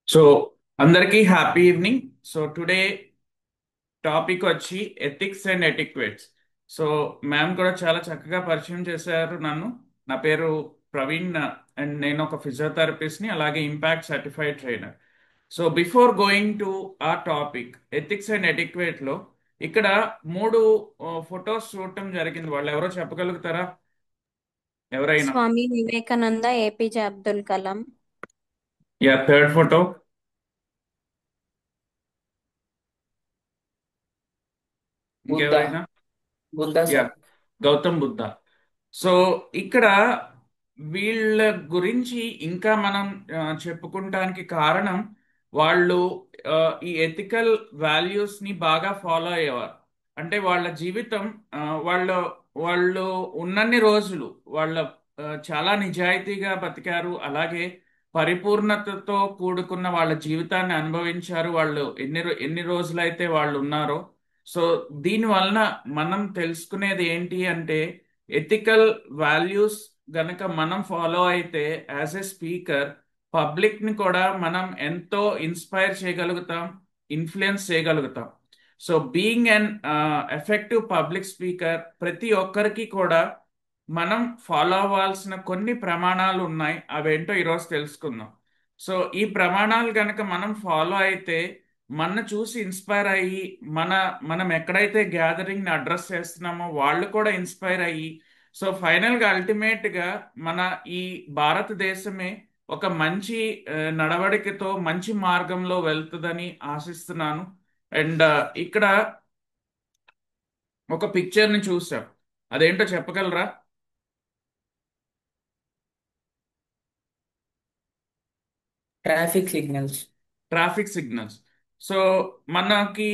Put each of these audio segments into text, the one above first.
So అందరికీ happy evening. So today topic వచ్చి ethics and etiquettes. So ma'am కూడా చాలా చక్కగా పరిచయం చేశారు నన్ను. నా పేరు ప్రవీణ్ అండ్ నేను ఒక ఫిజియోథెరపిస్ట్ని, అలాగే impact certified trainer. So before going to ఆ టాపిక్ ఎథిక్స్ అండ్ ఎటిక్వేట్లో ఇక్కడ మూడు ఫొటోస్ చూడటం జరిగింది. వాళ్ళు ఎవరో చెప్పగలుగుతారా ఎవరైనా? Swami Vivekananda, APJ Abdul Kalam. Yeah, third photo. Buddha ఇంకెవరైనా? Buddha yeah, sir. Gautam Buddha. So ఇక్కడ వీళ్ళ గురించి ఇంకా మనం చెప్పుకుంటానికి కారణం వాళ్ళు ఆ, ఈ ఎథికల్ వాల్యూస్ ని బాగా ఫాలో అయ్యేవారు. అంటే వాళ్ళ జీవితం, ఆ, వాళ్ళ వాళ్ళు ఉన్నన్ని రోజులు వాళ్ళ చాలా నిజాయితీగా బతికారు. అలాగే పరిపూర్ణతతో కూడుకున్న వాళ్ళ జీవితాన్ని అనుభవించారు. వాళ్ళు ఎన్ని రోజులైతే వాళ్ళు ఉన్నారో. సో దీని వలన మనం తెలుసుకునేది ఏంటి అంటే, ఎథికల్ వాల్యూస్ గనక మనం ఫాలో అయితే యాజ్ ఎ స్పీకర్ పబ్లిక్ ని కూడా మనం ఎంతో ఇన్స్పైర్ చేయగలుగుతాం, ఇన్ఫ్లుయెన్స్ చేయగలుగుతాం. So being an effective public speaker ప్రతి ఒక్కరికి కూడా మనం ఫాలో అవ్వాల్సిన కొన్ని ప్రమాణాలు ఉన్నాయి. అవేంటో ఈరోజు తెలుసుకుందాం. సో ఈ ప్రమాణాలు గనక మనం ఫాలో అయితే మన చూసి ఇన్స్పైర్ అయ్యి మన మనం ఎక్కడైతే గ్యాదరింగ్ ని అడ్రస్ చేస్తున్నామో వాళ్ళు కూడా ఇన్స్పైర్ అయ్యి, సో ఫైనల్ గా అల్టిమేట్ గా మన ఈ భారతదేశమే ఒక మంచి నడవడికతో మంచి మార్గంలో వెళ్తుందని ఆశిస్తున్నాను. అండ్ ఇక్కడ ఒక పిక్చర్ ని చూసాం. అదేంటో చెప్పగలరా? Traffic signals. Traffic signals. So మనకి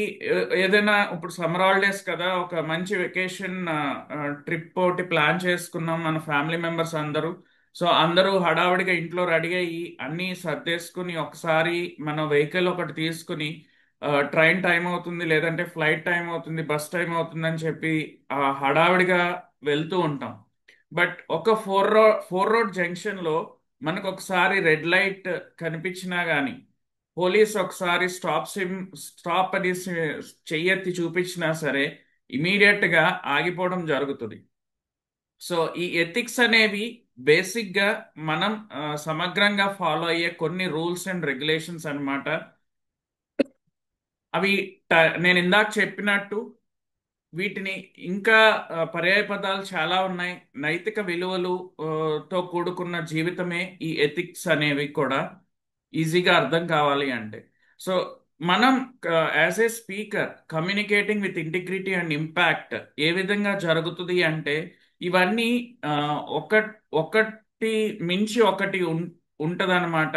ఏదైనా ఇప్పుడు సమ్మర్ హాలిడేస్ కదా, ఒక మంచి వెకేషన్ ట్రిప్ ఒకటి ప్లాన్ చేసుకున్నాం మన ఫ్యామిలీ మెంబర్స్ అందరూ. సో అందరూ హడావిడిగా ఇంట్లో రెడీ అయ్యి అన్నీ సర్దేసుకుని ఒకసారి మన వెహికల్ ఒకటి తీసుకుని ట్రైన్ టైం అవుతుంది, లేదంటే ఫ్లైట్ టైం అవుతుంది, బస్ టైం అవుతుంది అని చెప్పి హడావిడిగా వెళ్తూ ఉంటాం. బట్ ఒక ఫోర్ రోడ్ జంక్షన్ లో మనకు ఒకసారి రెడ్ లైట్ కనిపించినా గానీ, పోలీస్ ఒకసారి స్టాప్ అని చెయ్యెత్తి చూపించినా సరే ఇమీడియట్ గా ఆగిపోవడం జరుగుతుంది. సో ఈ ఎథిక్స్ అనేవి బేసిక్ గా మనం సమగ్రంగా ఫాలో అయ్యే కొన్ని రూల్స్ అండ్ రెగ్యులేషన్స్ అన్నమాట. అవి నేను ఇందాక చెప్పినట్టు వీటిని ఇంకా పర్యాయ పదాలు చాలా ఉన్నాయి. నైతిక విలువలు తో కూడుకున్న జీవితమే ఈ ఎథిక్స్ అనేవి కూడా ఈజీగా అర్థం కావాలి అంటే. సో మనం as a speaker communicating with integrity and impact ఏ విధంగా జరుగుతుంది అంటే, ఇవన్నీ ఆ, ఒక ఒకటి మించి ఒకటి ఉంటదన్నమాట.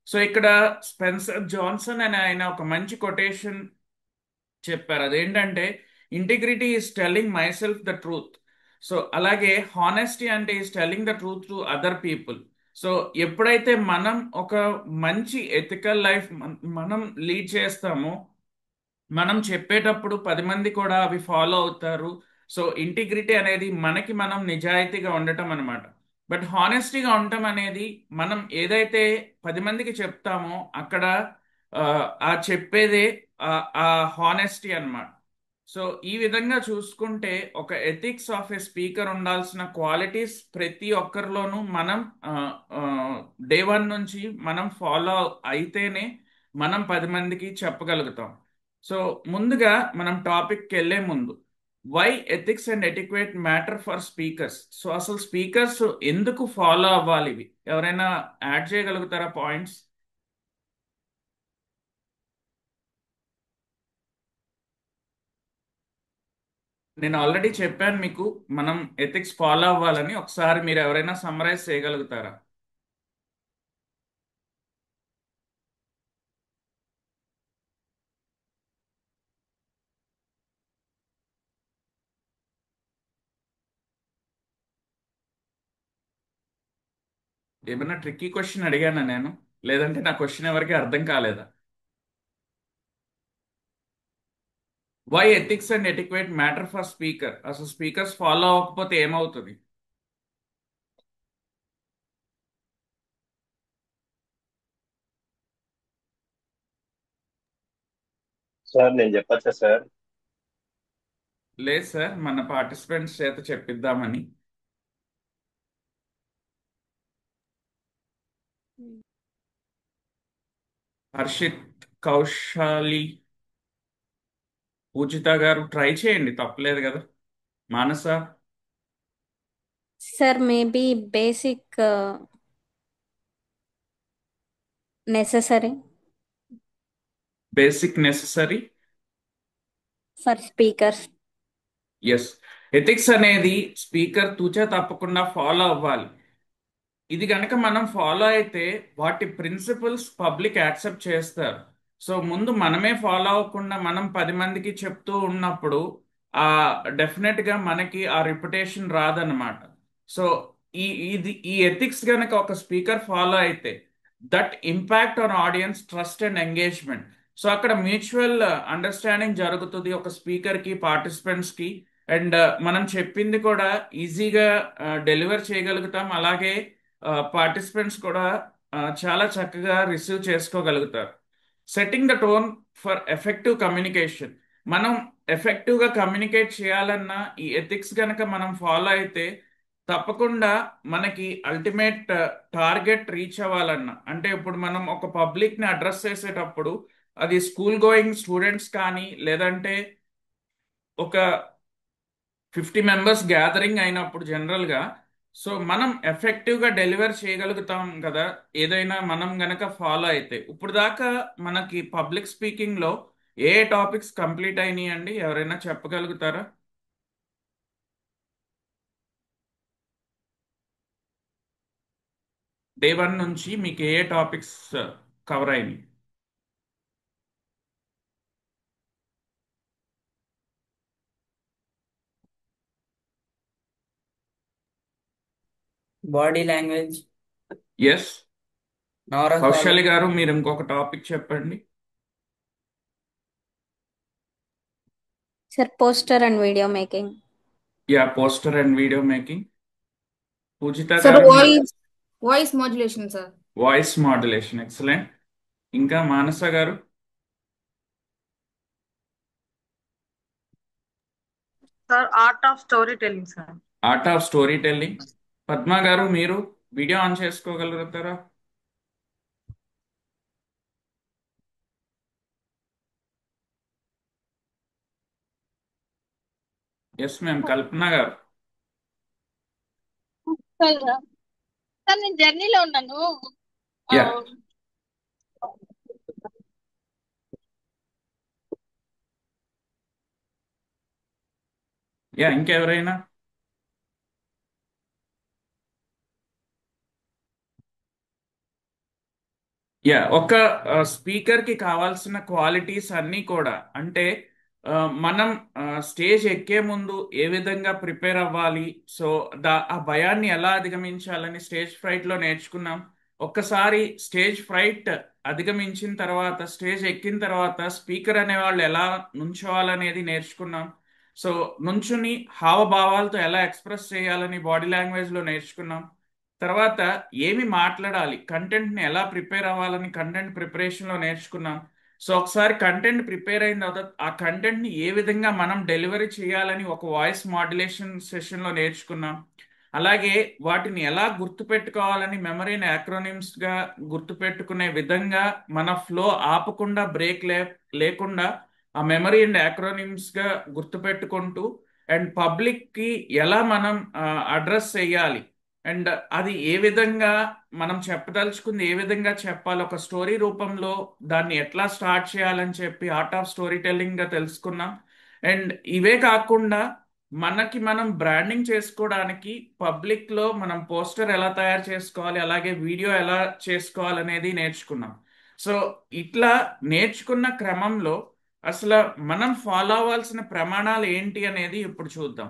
సో ఇక్కడ స్పెన్సర్ జాన్సన్ అనే ఆయన ఒక మంచి కొటేషన్ చెప్పారు. అదేంటంటే, integrity is telling my self the truth. So అలాగే హానెస్టీ అంటే is telling the truth to other people. So ఎప్పుడైతే మనం ఒక మంచి ఎథికల్ లైఫ్ మనం లీడ్ చేస్తామో, మనం చెప్పేటప్పుడు 10 మంది కూడా అవి ఫాలో అవుతారు. సో ఇంటిగ్రిటీ అనేది మనకి మనం నిజాయితీగా ఉండటం అనమాట. బట్ హానెస్టీగా ఉండటం అనేది మనం ఏదైతే 10 మందికి చెప్తామో అక్కడ ఆ ఆ చెప్పేదే ఆ ఆ హానెస్టీ అన్నమాట. సో ఈ విధంగా చూసుకుంటే ఒక ఎథిక్స్ ఆఫ్ ఎ స్పీకర్ ఉండాల్సిన క్వాలిటీస్ ప్రతి ఒక్కరిలోనూ మనం డే వన్ నుంచి మనం ఫాలో అయితేనే మనం 10 మందికి చెప్పగలుగుతాం. సో ముందుగా మనం టాపిక్కి వెళ్ళే ముందు, why ethics and etiquette matter for speakers. So అసలు స్పీకర్స్ ఎందుకు ఫాలో అవ్వాలి? ఇవి ఎవరైనా యాడ్ చేయగలుగుతారా పాయింట్స్? నేను ఆల్రెడీ చెప్పాను మీకు మనం ఎథిక్స్ ఫాలో అవ్వాలని. ఒకసారి మీరు ఎవరైనా సమ్మరైజ్ చేయగలుగుతారా? ఏమైనా ట్రిక్కీ క్వశ్చన్ అడిగానా నేను? లేదంటే నా క్వశ్చన్ ఎవరికి అర్థం కాలేదా? Why ethics and etiquette matter for speaker. అసలు స్పీకర్స్ ఫాలో అవ్వకపోతే ఏమవుతుంది? సార్ నేను చెప్పచ్చా సార్? లేదు సార్, మన పార్టిసిపెంట్స్ చేత చెప్పిద్దామని. హర్షిత్, కౌశాలి, పూజిత గారు ట్రై చేయండి, తప్పలేదు కదా. Manasa. Sir maybe basic necessary basic necessary. For speakers. Yes. Ethics అనేది స్పీకర్ తూచా తప్పకుండా ఫాలో అవ్వాలి. ఇది గనక మనం ఫాలో అయితే వాటి ప్రిన్సిపల్స్ పబ్లిక్ యాక్సెప్ట్ చేస్తారు. సో ముందు మనమే ఫాలో అవ్వకుండా మనం 10 మందికి చెప్తూ ఉన్నప్పుడు ఆ డెఫినెట్ గా మనకి ఆ రిప్యుటేషన్ రాదన్నమాట. సో ఈ ఈ ఎథిక్స్ గనక ఒక స్పీకర్ ఫాలో అయితే that impact on audience trust and engagement. So అక్కడ మ్యూచువల్ అండర్స్టాండింగ్ జరుగుతుంది ఒక స్పీకర్ కి, పార్టిసిపెంట్స్ కి. అండ్ మనం చెప్పింది కూడా ఈజీగా డెలివర్ చేయగలుగుతాం. అలాగే పార్టిసిపెంట్స్ కూడా చాలా చక్కగా రిసీవ్ చేసుకోగలుగుతారు. Setting the tone for effective communication. మనం ఎఫెక్టివ్గా కమ్యూనికేట్ చేయాలన్నా ఈ ఎథిక్స్ కనుక మనం ఫాలో అయితే తప్పకుండా మనకి అల్టిమేట్ టార్గెట్ రీచ్ అవ్వాలన్నా, అంటే ఇప్పుడు మనం ఒక పబ్లిక్ని అడ్రస్ చేసేటప్పుడు అది స్కూల్ గోయింగ్ స్టూడెంట్స్ కానీ, లేదంటే ఒక 50 మెంబర్స్ గ్యాదరింగ్ అయినప్పుడు జనరల్గా, సో మనం ఎఫెక్టివ్గా డెలివర్ చేయగలుగుతాం కదా ఏదైనా మనం గనక ఫాలో అయితే. ఇప్పుడు దాకా మనకి పబ్లిక్ స్పీకింగ్లో ఏ టాపిక్స్ కంప్లీట్ అయినాయి అండి? ఎవరైనా చెప్పగలుగుతారా? డే 1 నుంచి మీకు ఏ టాపిక్స్ కవర్ అయినాయి? Body language, yes. నవరసాలు, కౌశల్య గారు మీరు ఇంకొక టాపిక్ చెప్పండి. Sir poster and video making. Yeah, poster and video making. Pujitha sir గారు మీరు voice modulation sir. Voice modulation, excellent. ఇంకా మానస గారు? Sir art of story telling sir. Art of story telling. Padma గారు మీరు video on చేసుకోగలుగుతారా? Yes ma'am. Kalpana గారు? Sir sir నేను జర్నీలో ఉన్నాను. ఆ, యా. యా, ఇంకెవరైనా? యా, ఒక స్పీకర్ కి కావాల్సిన క్వాలిటీస్ అన్నీ కూడా, అంటే ఆ, మనం స్టేజ్ ఎక్కే ముందు ఏ విధంగా ప్రిపేర్ అవ్వాలి, సో ఆ భయాన్ని ఎలా అధిగమించాలని స్టేజ్ ఫ్రైట్ లో నేర్చుకున్నాం. ఒక్కసారి స్టేజ్ ఫ్రైట్ అధిగమించిన తర్వాత, స్టేజ్ ఎక్కిన తర్వాత స్పీకర్ అనే వాళ్ళు ఎలా నుంచోవాలనేది నేర్చుకున్నాం. సో నుంచుని హావభావాలతో ఎలా ఎక్స్ప్రెస్ చేయాలని బాడీ లాంగ్వేజ్ లో నేర్చుకున్నాం. తర్వాత ఏమి మాట్లాడాలి, కంటెంట్ని ఎలా ప్రిపేర్ అవ్వాలని కంటెంట్ ప్రిపరేషన్లో నేర్చుకున్నాం. సో ఒకసారి కంటెంట్ ప్రిపేర్ అయిన తర్వాత ఆ కంటెంట్ని ఏ విధంగా మనం డెలివరీ చేయాలని ఒక వాయిస్ మాడ్యులేషన్ సెషన్లో నేర్చుకున్నాం. అలాగే వాటిని ఎలా గుర్తుపెట్టుకోవాలని మెమరీని యాక్రోనిమ్స్గా గుర్తుపెట్టుకునే విధంగా మన ఫ్లో ఆపకుండా బ్రేక్ లేకుండా ఆ మెమరీ అండ్ యాక్రోనిమ్స్గా గుర్తుపెట్టుకుంటూ, అండ్ పబ్లిక్కి ఎలా మనం అడ్రస్ చేయాలి, అండ్ అది ఏ విధంగా మనం చెప్పదలుచుకుంది ఏ విధంగా చెప్పాలి, ఒక స్టోరీ రూపంలో దాన్ని ఎట్లా స్టార్ట్ చేయాలని చెప్పి ఆర్ట్ ఆఫ్ స్టోరీ టెల్లింగ్ గా తెలుసుకున్నాం. అండ్ ఇవే కాకుండా మనకి మనం బ్రాండింగ్ చేసుకోవడానికి పబ్లిక్ లో మనం పోస్టర్ ఎలా తయారు చేసుకోవాలి, అలాగే వీడియో ఎలా చేసుకోవాలి అనేది నేర్చుకున్నాం. సో ఇట్లా నేర్చుకున్న క్రమంలో అసలు మనం ఫాలో అవ్వాల్సిన ప్రమాణాలు ఏంటి అనేది ఇప్పుడు చూద్దాం.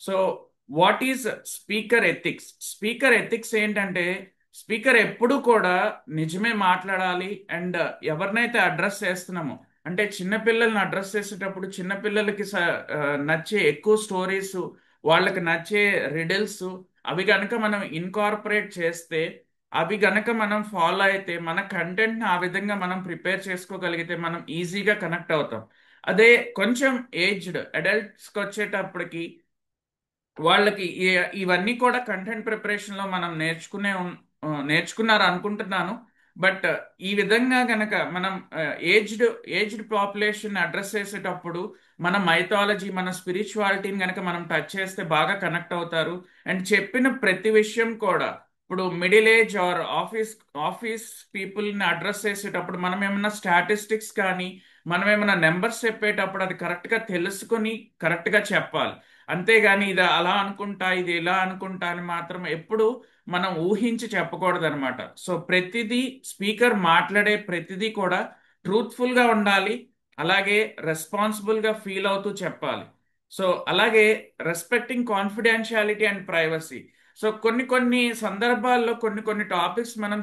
So what is speaker ethics? Speaker ethics ఏంటంటే స్పీకర్ ఎప్పుడు కూడా నిజమే మాట్లాడాలి. అండ్ ఎవరినైతే అడ్రస్ చేస్తున్నామో, అంటే చిన్నపిల్లల్ని అడ్రస్ చేసేటప్పుడు చిన్నపిల్లలకి నచ్చే ఎక్కువ స్టోరీస్, వాళ్ళకి నచ్చే రిడిల్స్ అవి కనుక మనం ఇన్కార్పొరేట్ చేస్తే అవి గనక మనం ఫాలో అయితే మన కంటెంట్ని ఆ విధంగా మనం ప్రిపేర్ చేసుకోగలిగితే మనం ఈజీగా కనెక్ట్ అవుతాం. అదే కొంచెం ఏజ్డ్ అడల్ట్స్కి వచ్చేటప్పటికి వాళ్ళకి ఇవన్నీ కూడా కంటెంట్ ప్రిపరేషన్ లో మనం నేర్చుకున్నారు అనుకుంటున్నాను. బట్ ఈ విధంగా గనక మనం ఏజ్డ్ పాపులేషన్ అడ్రస్ చేసేటప్పుడు మన మైథాలజీ మన స్పిరిచువాలిటీని గనక మనం టచ్ చేస్తే బాగా కనెక్ట్ అవుతారు. అండ్ చెప్పిన ప్రతి విషయం కూడా ఇప్పుడు మిడిల్ ఏజ్ ఆర్ ఆఫీస్ పీపుల్ని అడ్రస్ చేసేటప్పుడు మనం ఏమైనా స్టాటిస్టిక్స్ కానీ మనం ఏమైనా నెంబర్స్ చెప్పేటప్పుడు అది కరెక్ట్గా తెలుసుకుని కరెక్ట్గా చెప్పాలి. అంతేగాని ఇది అలా అనుకుంటా ఇది ఇలా అనుకుంటా అని మాత్రం ఎప్పుడు మనం ఊహించి చెప్పకూడదు అనమాట. సో ప్రతిదీ స్పీకర్ మాట్లాడే ప్రతిదీ కూడా ట్రూత్ఫుల్ గా ఉండాలి. అలాగే రెస్పాన్సిబుల్ గా ఫీల్ అవుతూ చెప్పాలి. సో అలాగే respecting confidentiality and privacy. So కొన్ని సందర్భాల్లో కొన్ని టాపిక్స్ మనం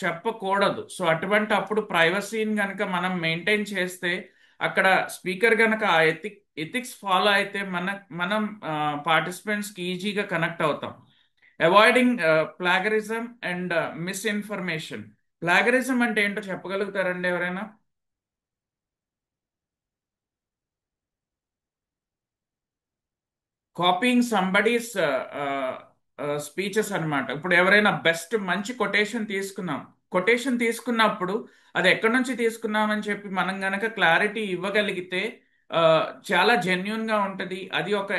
చెప్పకూడదు. సో అటువంటి అప్పుడు ప్రైవసీని కనుక మనం మెయింటైన్ చేస్తే అక్కడ స్పీకర్ కనుక ఆ ఎథిక్స్ ఫాలో అయితే మనం పార్టిసిపెంట్స్ కి ఈజీగా కనెక్ట్ అవుతాం. Avoiding plagiarism and misinformation. Plagiarism అంటే ఏంటో చెప్పగలుగుతారండి ఎవరైనా? కాపీయింగ్ సంబడీస్ స్పీచెస్ అన్నమాట. ఇప్పుడు ఎవరైనా బెస్ట్ మంచి కొటేషన్ తీసుకున్నప్పుడు అది ఎక్కడి నుంచి తీసుకున్నామని చెప్పి మనం గనక క్లారిటీ ఇవ్వగలిగితే ఆ, చాలా జెన్యున్ గా ఉంటది. అది ఒక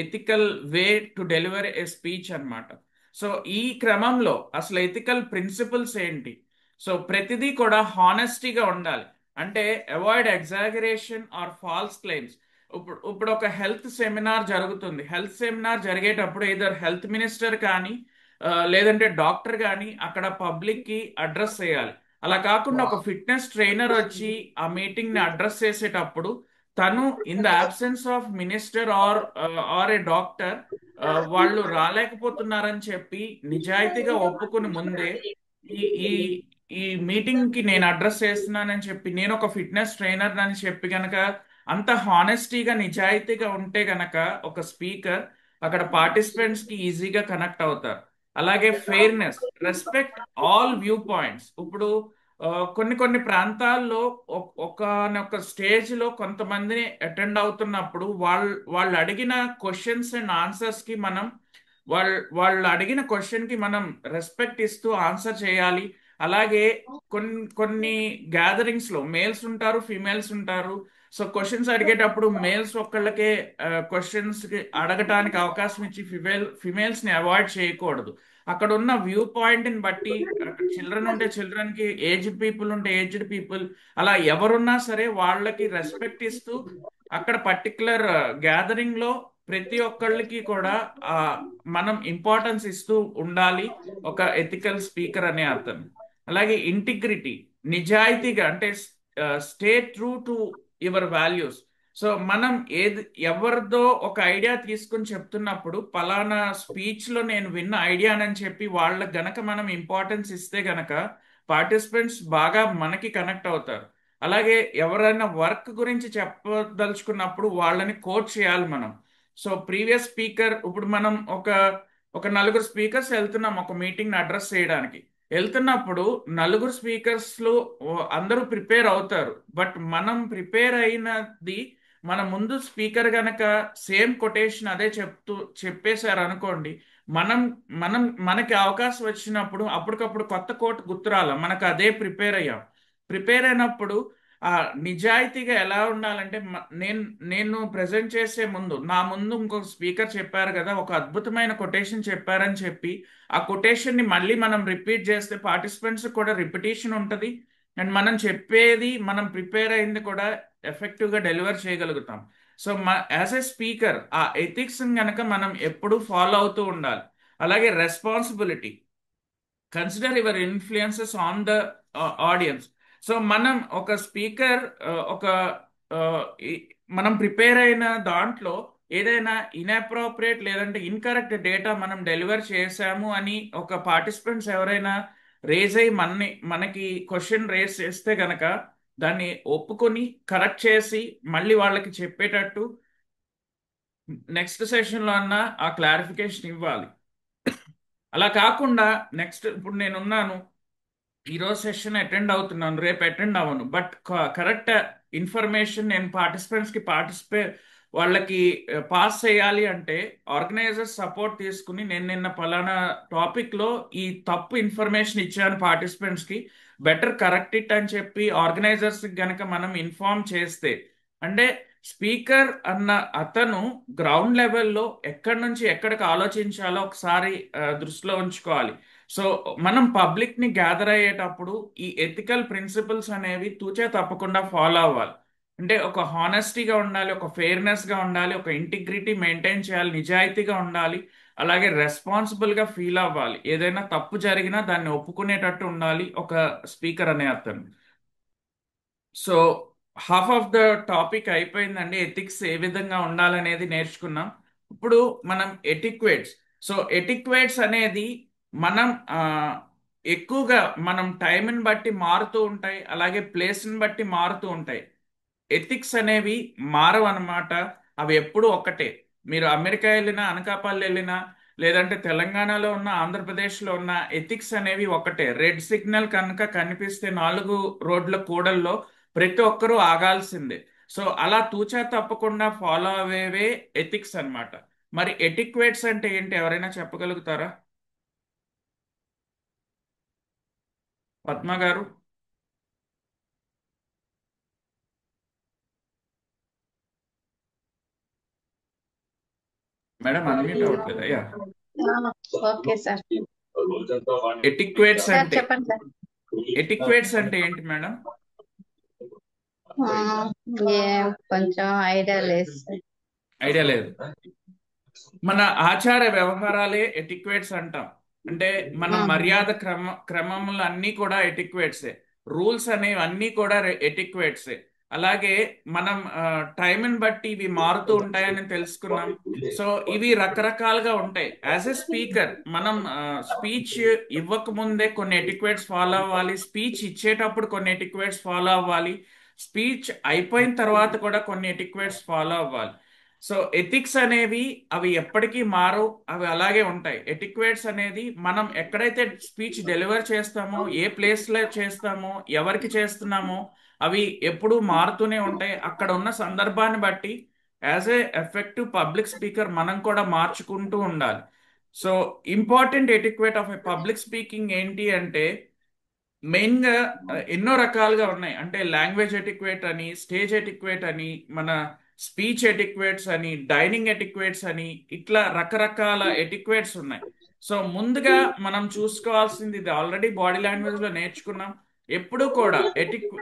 ethical way to deliver A speech అన్నమాట. సో ఈ క్రమంలో అసలు ఎథికల్ ప్రిన్సిపల్స్ ఏంటి? సో ప్రతిదీ కూడా హానెస్టీగా ఉండాలి. అంటే avoid exaggeration or false claims. ఇప్పుడు ఒక హెల్త్ సెమినార్ జరుగుతుంది. హెల్త్ సెమినార్ జరిగేటప్పుడు ఏదర్ హెల్త్ మినిస్టర్ కానీ లేదంటే డాక్టర్ కానీ అక్కడ పబ్లిక్ కి అడ్రస్ చేయాలి. అలా కాకుండా ఒక ఫిట్నెస్ ట్రైనర్ వచ్చి ఆ మీటింగ్ ని అడ్రస్ చేసేటప్పుడు తను in the absence of minister or A doctor వాళ్ళు రాలేకపోతున్నారని చెప్పి నిజాయితీగా ఒప్పుకుని ముందే ఈ ఈ ఈ మీటింగ్ కి నేను అడ్రస్ చేస్తున్నానని చెప్పి నేను ఒక ఫిట్నెస్ ట్రైనర్ అని చెప్పి గనక అంత హానెస్టీగా నిజాయితీగా ఉంటే గనక ఒక స్పీకర్ అక్కడ పార్టిసిపెంట్స్ కి ఈజీగా కనెక్ట్ అవుతారు. అలాగే fairness, respect all view points. ఇప్పుడు కొన్ని ప్రాంతాల్లో ఒకనొక స్టేజ్ లో కొంతమందిని అటెండ్ అవుతున్నప్పుడు వాళ్ళు అడిగిన క్వశ్చన్స్ అండ్ ఆన్సర్స్ కి మనం వాళ్ళు అడిగిన క్వశ్చన్ కి మనం రెస్పెక్ట్ ఇస్తూ ఆన్సర్ చేయాలి. అలాగే కొన్ని గ్యాదరింగ్స్ లో మేల్స్ ఉంటారు, ఫీమేల్స్ ఉంటారు. సో క్వశ్చన్స్ అడిగేటప్పుడు మేల్స్ ఒక్కళ్ళకే క్వశ్చన్స్ అడగటానికి అవకాశం ఇచ్చి ఫిమేల్స్ ని అవాయిడ్ చేయకూడదు. అక్కడ ఉన్న వ్యూ పాయింట్ ని బట్టి అక్కడ చిల్డ్రన్ ఉంటే చిల్డ్రన్ కి, ఏజ్డ్ పీపుల్ ఉంటే ఏజ్డ్ పీపుల్, అలా ఎవరున్నా సరే వాళ్ళకి రెస్పెక్ట్ ఇస్తూ అక్కడ పర్టికులర్ గ్యాదరింగ్ లో ప్రతి ఒక్కళ్ళకి కూడా ఆ మనం ఇంపార్టెన్స్ ఇస్తూ ఉండాలి ఒక ఎథికల్ స్పీకర్ అనే అతను. అలాగే ఇంటిగ్రిటీ, నిజాయితీగా అంటే stay true to your values. So మనం ఎవరిదో ఒక ఐడియా తీసుకుని చెప్తున్నప్పుడు పలానా స్పీచ్ లో నేను విన్న ఐడియానని చెప్పి వాళ్ళకి గనక మనం ఇంపార్టెన్స్ ఇస్తే గనక పార్టిసిపెంట్స్ బాగా మనకి కనెక్ట్ అవుతారు. అలాగే ఎవరైనా వర్క్ గురించి చెప్పదలుచుకున్నప్పుడు వాళ్ళని కోట్ చేయాలి మనం. సో ప్రీవియస్ స్పీకర్, ఇప్పుడు మనం ఒక నలుగురు స్పీకర్స్ వెళ్తున్నాం ఒక మీటింగ్ అడ్రస్ చేయడానికి. వెళ్తున్నప్పుడు నలుగురు స్పీకర్స్ లో అందరూ ప్రిపేర్ అవుతారు. బట్ మనం ప్రిపేర్ అయినది మన ముందు స్పీకర్ గనక సేమ్ కొటేషన్ అదే చెప్పేశారు అనుకోండి, మనం మనకి అవకాశం వచ్చినప్పుడు అప్పటికప్పుడు కొత్త కోట్ గుర్తురాల, మనకు అదే ప్రిపేర్ అయినప్పుడు ఆ నిజాయితీగా ఎలా ఉండాలంటే నేను ప్రజెంట్ చేసే ముందు నా ముందు ఇంకొక స్పీకర్ చెప్పారు కదా ఒక అద్భుతమైన కొటేషన్ చెప్పారని చెప్పి ఆ కొటేషన్ ని మళ్ళీ మనం రిపీట్ చేస్తే పార్టిసిపెంట్స్ కూడా రిపిటేషన్ ఉంటుంది. అండ్ మనం చెప్పేది మనం ప్రిపేర్ అయింది కూడా ఎఫెక్టివ్ గా డెలివర్ చేయగలుగుతాం. సో యాజ్ ఎ స్పీకర్ ఆ ఎథిక్స్ గనక మనం ఎప్పుడూ ఫాలో అవుతూ ఉండాలి. అలాగే responsibility, consider your influences on the audience. So మనం ఒక స్పీకర్ ఒక ఆ, ఈ- మనం ప్రిపేర్ అయిన దాంట్లో ఏదైనా ఇన్అప్రోప్రియేట్ లేదంటే ఇన్కరెక్ట్ డేటా మనం డెలివర్ చేశాము అని ఒక పార్టిసిపెంట్స్ ఎవరైనా రేజ్ అయ్యి మనకి క్వశ్చన్ రేజ్ చేస్తే గనక దాన్ని ఒప్పుకొని కరెక్ట్ చేసి మళ్ళీ వాళ్ళకి చెప్పేటట్టు నెక్స్ట్ సెషన్లో అన్న ఆ క్లారిఫికేషన్ ఇవ్వాలి. అలా కాకుండా నెక్స్ట్ ఇప్పుడు నేనున్నాను, ఈరోజు సెషన్ అటెండ్ అవుతున్నాను, రేపు అటెండ్ అవ్వను, బట్ కరెక్ట్ ఇన్ఫర్మేషన్ నేను వాళ్ళకి పాస్ చేయాలి అంటే ఆర్గనైజర్స్ సపోర్ట్ తీసుకుని నేను నిన్న పలానా టాపిక్లో ఈ తప్పు ఇన్ఫర్మేషన్ ఇచ్చాను పార్టిసిపెంట్స్కి, బెటర్ కరెక్ట్ ఇట్ అని చెప్పి ఆర్గనైజర్స్ గనక మనం ఇన్ఫార్మ్ చేస్తే, అంటే స్పీకర్ అన్న అతను గ్రౌండ్ లెవెల్లో ఎక్కడి నుంచి ఎక్కడికి ఆలోచించాలో ఒకసారి దృష్టిలో ఉంచుకోవాలి. సో మనం పబ్లిక్ ని గ్యాదర్ అయ్యేటప్పుడు ఈ ఎథికల్ ప్రిన్సిపల్స్ అనేవి తూచే తప్పకుండా ఫాలో అవ్వాలి. అంటే ఒక హానెస్టీగా ఉండాలి, ఒక ఫెయిర్నెస్ గా ఉండాలి, ఒక ఇంటిగ్రిటీ మెయింటైన్ చేయాలి, నిజాయితీగా ఉండాలి, అలాగే రెస్పాన్సిబుల్ గా ఫీల్ అవ్వాలి. ఏదైనా తప్పు జరిగినా దాన్ని ఒప్పుకునేటట్టు ఉండాలి ఒక స్పీకర్ అనే అతను. So half of the topic అయిపోయిందండి. ఎథిక్స్ ఏ విధంగా ఉండాలనేది నేర్చుకున్నాం. ఇప్పుడు మనం ఎటిక్వేట్స్. సో ఎటిక్వేట్స్ అనేది మనం ఎక్కువగా మనం టైంని బట్టి మారుతూ ఉంటాయి, అలాగే ప్లేస్ని బట్టి మారుతూ ఉంటాయి. ఎథిక్స్ అనేవి మారవు అన్నమాట. అవి ఎప్పుడూ ఒక్కటే. మీరు అమెరికా వెళ్ళినా, అనకాపల్లి వెళ్ళినా, లేదంటే తెలంగాణలో ఉన్న, ఆంధ్రప్రదేశ్లో ఉన్న, ఎథిక్స్ అనేవి ఒకటే. రెడ్ సిగ్నల్ కనుక కనిపిస్తే 4 రోడ్ల కూడల్లో ప్రతి ఒక్కరూ ఆగాల్సిందే. సో అలా తూచా తప్పకుండా ఫాలో అయ్యేవే ఎథిక్స్ అన్నమాట. మరి ఎటిక్వేట్స్ అంటే ఏంటి, ఎవరైనా చెప్పగలుగుతారా? పద్మ గారు. మేడం అన్మ్యూట్ అవ్వట్లేదా? Yeah. Okay sir. Etiquettes sir అంటే చెప్పండి సార్. ఎటిక్వేట్స్ అంటే ఏంటి మేడం? ఆ, కొంచెం ఐడియా లేదు సార్. ఐడియా లేదు. మన ఆచార వ్యవహారాలే ఎటిక్వేట్స్ అంటాం. అంటే మన మర్యాద క్రమములు అన్నీ కూడా ఎటిక్వేట్సే. రూల్స్ అనేవి అన్నీ కూడా ఎటిక్వేట్సే. అలాగే మనం టైంని బట్టి ఇవి మారుతూ ఉంటాయని తెలుసుకున్నాం. సో ఇవి రకరకాలుగా ఉంటాయి. యాజ్ ఎ స్పీకర్ మనం స్పీచ్ ఇవ్వక ముందే కొన్ని ఎటిక్వేట్స్ ఫాలో అవ్వాలి, స్పీచ్ ఇచ్చేటప్పుడు కొన్ని ఎటిక్వేట్స్ ఫాలో అవ్వాలి, స్పీచ్ అయిపోయిన తర్వాత కూడా కొన్ని ఎటిక్వేట్స్ ఫాలో అవ్వాలి. సో ఎథిక్స్ అనేవి అవి ఎప్పటికీ మారవు, అవి అలాగే ఉంటాయి. ఎటిక్వేట్స్ అనేది మనం ఎక్కడైతే స్పీచ్ డెలివర్ చేస్తామో, ఏ ప్లేస్లో చేస్తామో, ఎవరికి చేస్తున్నామో, అవి ఎప్పుడూ మారుతూనే ఉంటాయి. అక్కడ ఉన్న సందర్భాన్ని బట్టి as a effective public speaker మనం కూడా మార్చుకుంటూ ఉండాలి. So important etiquette of a public speaking ఏంటి అంటే మెయిన్గా ఎన్నో రకాలుగా ఉన్నాయి. అంటే లాంగ్వేజ్ ఎటిక్వేట్ అని, స్టేజ్ ఎటిక్వేట్ అని, మన స్పీచ్ ఎటిక్వేట్స్ అని, డైనింగ్ ఎటిక్వేట్స్ అని, ఇట్లా రకరకాల ఎటిక్వేట్స్ ఉన్నాయి. సో ముందుగా మనం చూసుకోవాల్సింది, ఇది ఆల్రెడీ బాడీ లాంగ్వేజ్ లో నేర్చుకున్నాం, ఎప్పుడు కూడా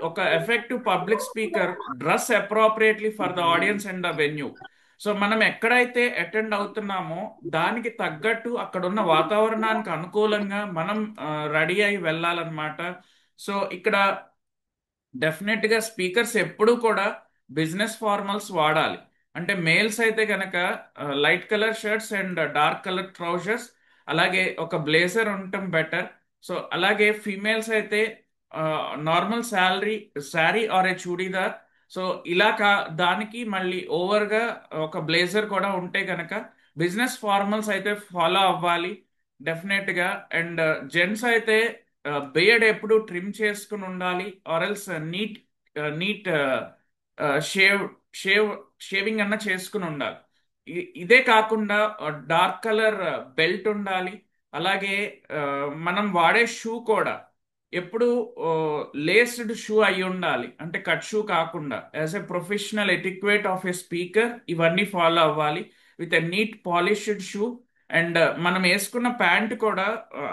ఒక effective public speaker dress appropriately for the audience and the venue. So మనం ఎక్కడైతే అటెండ్ అవుతున్నామో దానికి తగ్గట్టు అక్కడ ఉన్న వాతావరణానికి అనుకూలంగా మనం రెడీ అయి వెళ్ళాలన్నమాట. సో ఇక్కడ డెఫినెట్ గా స్పీకర్స్ ఎప్పుడూ కూడా బిజినెస్ ఫార్మల్స్ వాడాలి. అంటే మేల్స్ అయితే గనక light colour shirts and dark colour trousers, అలాగే ఒక బ్లేజర్ ఉండటం బెటర్. సో అలాగే ఫీమేల్స్ అయితే normal sari or a churidar. So ఇలా దానికి మళ్ళీ ఓవర్ గా ఒక బ్లేజర్ కూడా ఉంటే గనక బిజినెస్ ఫార్మల్స్ అయితే ఫాలో అవ్వాలి డెఫినెట్ గా. అండ్ జెంట్స్ అయితే బియర్డ్ ఎప్పుడు ట్రిమ్ చేసుకుని ఉండాలి, or else neat neat shave shave shaving అన్న చేసుకుని ఉండాలి. ఇదే కాకుండా డార్క్ కలర్ బెల్ట్ ఉండాలి. అలాగే మనం వాడే షూ కూడా ఎప్పుడు లేస్డ్ షూ అయి ఉండాలి, అంటే కట్ షూ కాకుండా. As a professional etiquette of a speaker ఇవన్నీ ఫాలో అవ్వాలి with a neat polished shoe. And మనం వేసుకున్న ప్యాంట్ కూడా,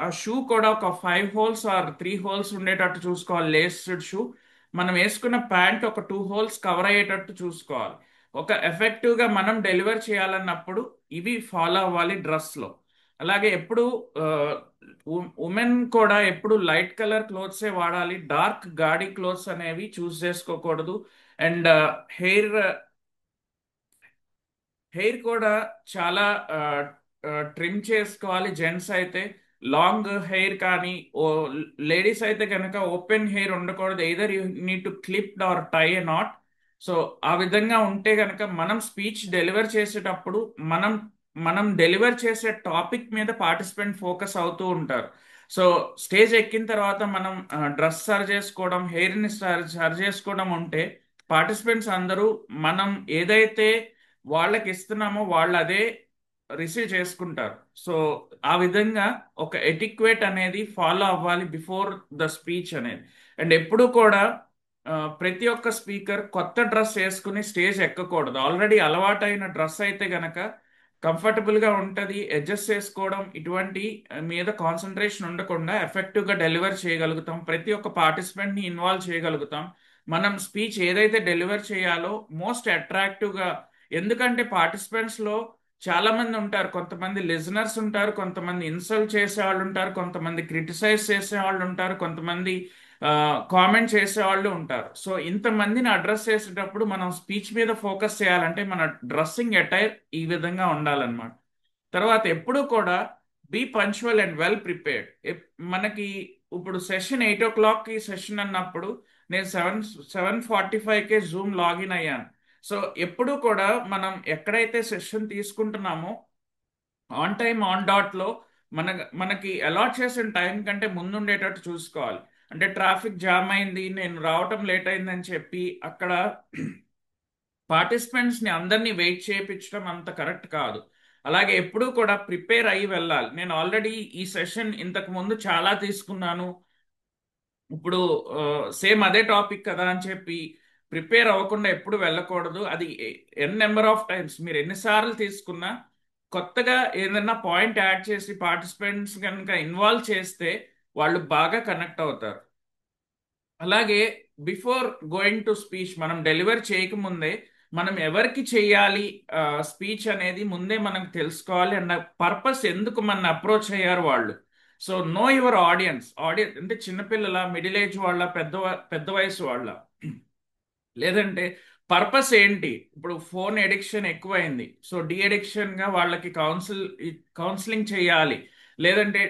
ఆ షూ కూడా ఒక 5 హోల్స్ ఆర్ 3 హోల్స్ ఉండేటట్టు చూసుకోవాలి, లేస్డ్ షూ. మనం వేసుకున్న ప్యాంట్ ఒక 2 హోల్స్ కవర్ అయ్యేటట్టు చూసుకోవాలి. ఒక ఎఫెక్టివ్ గా మనం డెలివర్ చేయాలన్నప్పుడు ఇవి ఫాలో అవ్వాలి డ్రెస్ లో. అలాగే ఎప్పుడు ఉమెన్ కూడా ఎప్పుడు లైట్ కలర్ క్లోత్సే వాడాలి, డార్క్ గాడి క్లోత్స్ అనేవి చూస్ చేసుకోకూడదు. అండ్ హెయిర్ హెయిర్ కూడా చాలా ట్రిమ్ చేసుకోవాలి. జెంట్స్ అయితే లాంగ్ హెయిర్ కానీ, ఓ లేడీస్ అయితే కనుక ఓపెన్ హెయిర్ ఉండకూడదు. Either you need to clip or tie a knot. So ఆ విధంగా ఉంటే కనుక మనం స్పీచ్ డెలివర్ చేసేటప్పుడు మనం మనం డెలివర్ చేసే టాపిక్ మీద పార్టిసిపెంట్ ఫోకస్ అవుతూ ఉంటారు. సో స్టేజ్ ఎక్కిన తర్వాత మనం డ్రెస్ సరి చేసుకోవడం, హెయిర్ని సరి చేసుకోవడం ఉంటే పార్టిసిపెంట్స్ అందరూ మనం ఏదైతే వాళ్ళకి ఇస్తున్నామో వాళ్ళు అదే రిసీవ్ చేసుకుంటారు. సో ఆ విధంగా ఒక ఎటిక్వేట్ అనేది ఫాలో అవ్వాలి బిఫోర్ ద స్పీచ్ అనేది. అండ్ ఎప్పుడు కూడా ప్రతి ఒక్క స్పీకర్ కొత్త డ్రెస్ వేసుకుని స్టేజ్ ఎక్కకూడదు. ఆల్రెడీ అలవాటైన డ్రెస్ అయితే గనక కంఫర్టబుల్గా ఉంటుంది, అడ్జస్ట్ చేసుకోవడం ఇటువంటి మీద కాన్సన్ట్రేషన్ ఉండకుండా ఎఫెక్టివ్గా డెలివర్ చేయగలుగుతాం. ప్రతి ఒక్క పార్టిసిపెంట్ని ఇన్వాల్వ్ చేయగలుగుతాం. మనం స్పీచ్ ఏదైతే డెలివర్ చేయాలో మోస్ట్ అట్రాక్టివ్గా, ఎందుకంటే పార్టిసిపెంట్స్లో చాలా మంది ఉంటారు. కొంతమంది లిజనర్స్ ఉంటారు, కొంతమంది ఇన్సల్ట్ చేసే వాళ్ళు ఉంటారు, కొంతమంది క్రిటిసైజ్ చేసే వాళ్ళు ఉంటారు, కొంతమంది కామెంట్ చేసే వాళ్ళు ఉంటారు. సో ఇంతమందిని అడ్రస్ చేసేటప్పుడు మనం స్పీచ్ మీద ఫోకస్ చేయాలంటే మన డ్రెస్సింగ్ అటైర్ ఈ విధంగా ఉండాలన్నమాట. తర్వాత ఎప్పుడూ కూడా be punctual and well prepared. మనకి ఇప్పుడు సెషన్ 8 o'clockకి సెషన్ అన్నప్పుడు నేను 7:45కే జూమ్ లాగిన్ అయ్యాను. సో ఎప్పుడూ కూడా మనం ఎక్కడైతే సెషన్ తీసుకుంటున్నామో ఆన్ టైమ్ ఆన్ డాట్లో మనకి అలాట్ చేసిన టైం కంటే ముందుండేటట్టు చూసుకోవాలి. అంటే ట్రాఫిక్ జామ్ అయింది, నేను రావటం లేట్ అయిందని చెప్పి అక్కడ పార్టిసిపెంట్స్ని అందరినీ వెయిట్ చేయించడం అంత కరెక్ట్ కాదు. అలాగే ఎప్పుడూ కూడా ప్రిపేర్ అయ్యి వెళ్ళాలి. నేను ఆల్రెడీ ఈ సెషన్ ఇంతకు ముందు చాలా తీసుకున్నాను, ఇప్పుడు సేమ్ అదే టాపిక్ కదా అని చెప్పి ప్రిపేర్ అవ్వకుండా ఎప్పుడు వెళ్ళకూడదు. అది నెంబర్ ఆఫ్ టైమ్స్ మీరు ఎన్నిసార్లు తీసుకున్నా కొత్తగా ఏదైనా పాయింట్ యాడ్ చేసి పార్టిసిపెంట్స్ కనుక ఇన్వాల్వ్ చేస్తే వాళ్ళు బాగా కనెక్ట్ అవుతారు. అలాగే బిఫోర్ గోయింగ్ టు స్పీచ్ మనం డెలివర్ చేయకముందే మనం ఎవరికి చేయాలి స్పీచ్ అనేది ముందే మనం తెలుసుకోవాలి. అండ్ పర్పస్ ఎందుకు మన అప్రోచ్ అయ్యారు వాళ్ళు. సో నో యువర్ ఆడియన్స్ అంటే చిన్నపిల్లల, మిడిల్ ఏజ్ వాళ్ళ, పెద్ద వయసు వాళ్ళ, లేదంటే పర్పస్ ఏంటి. ఇప్పుడు ఫోన్ ఎడిక్షన్ ఎక్కువైంది, సో డి అడిక్షన్గా వాళ్ళకి కౌన్సిలింగ్ చేయాలి. లేదంటే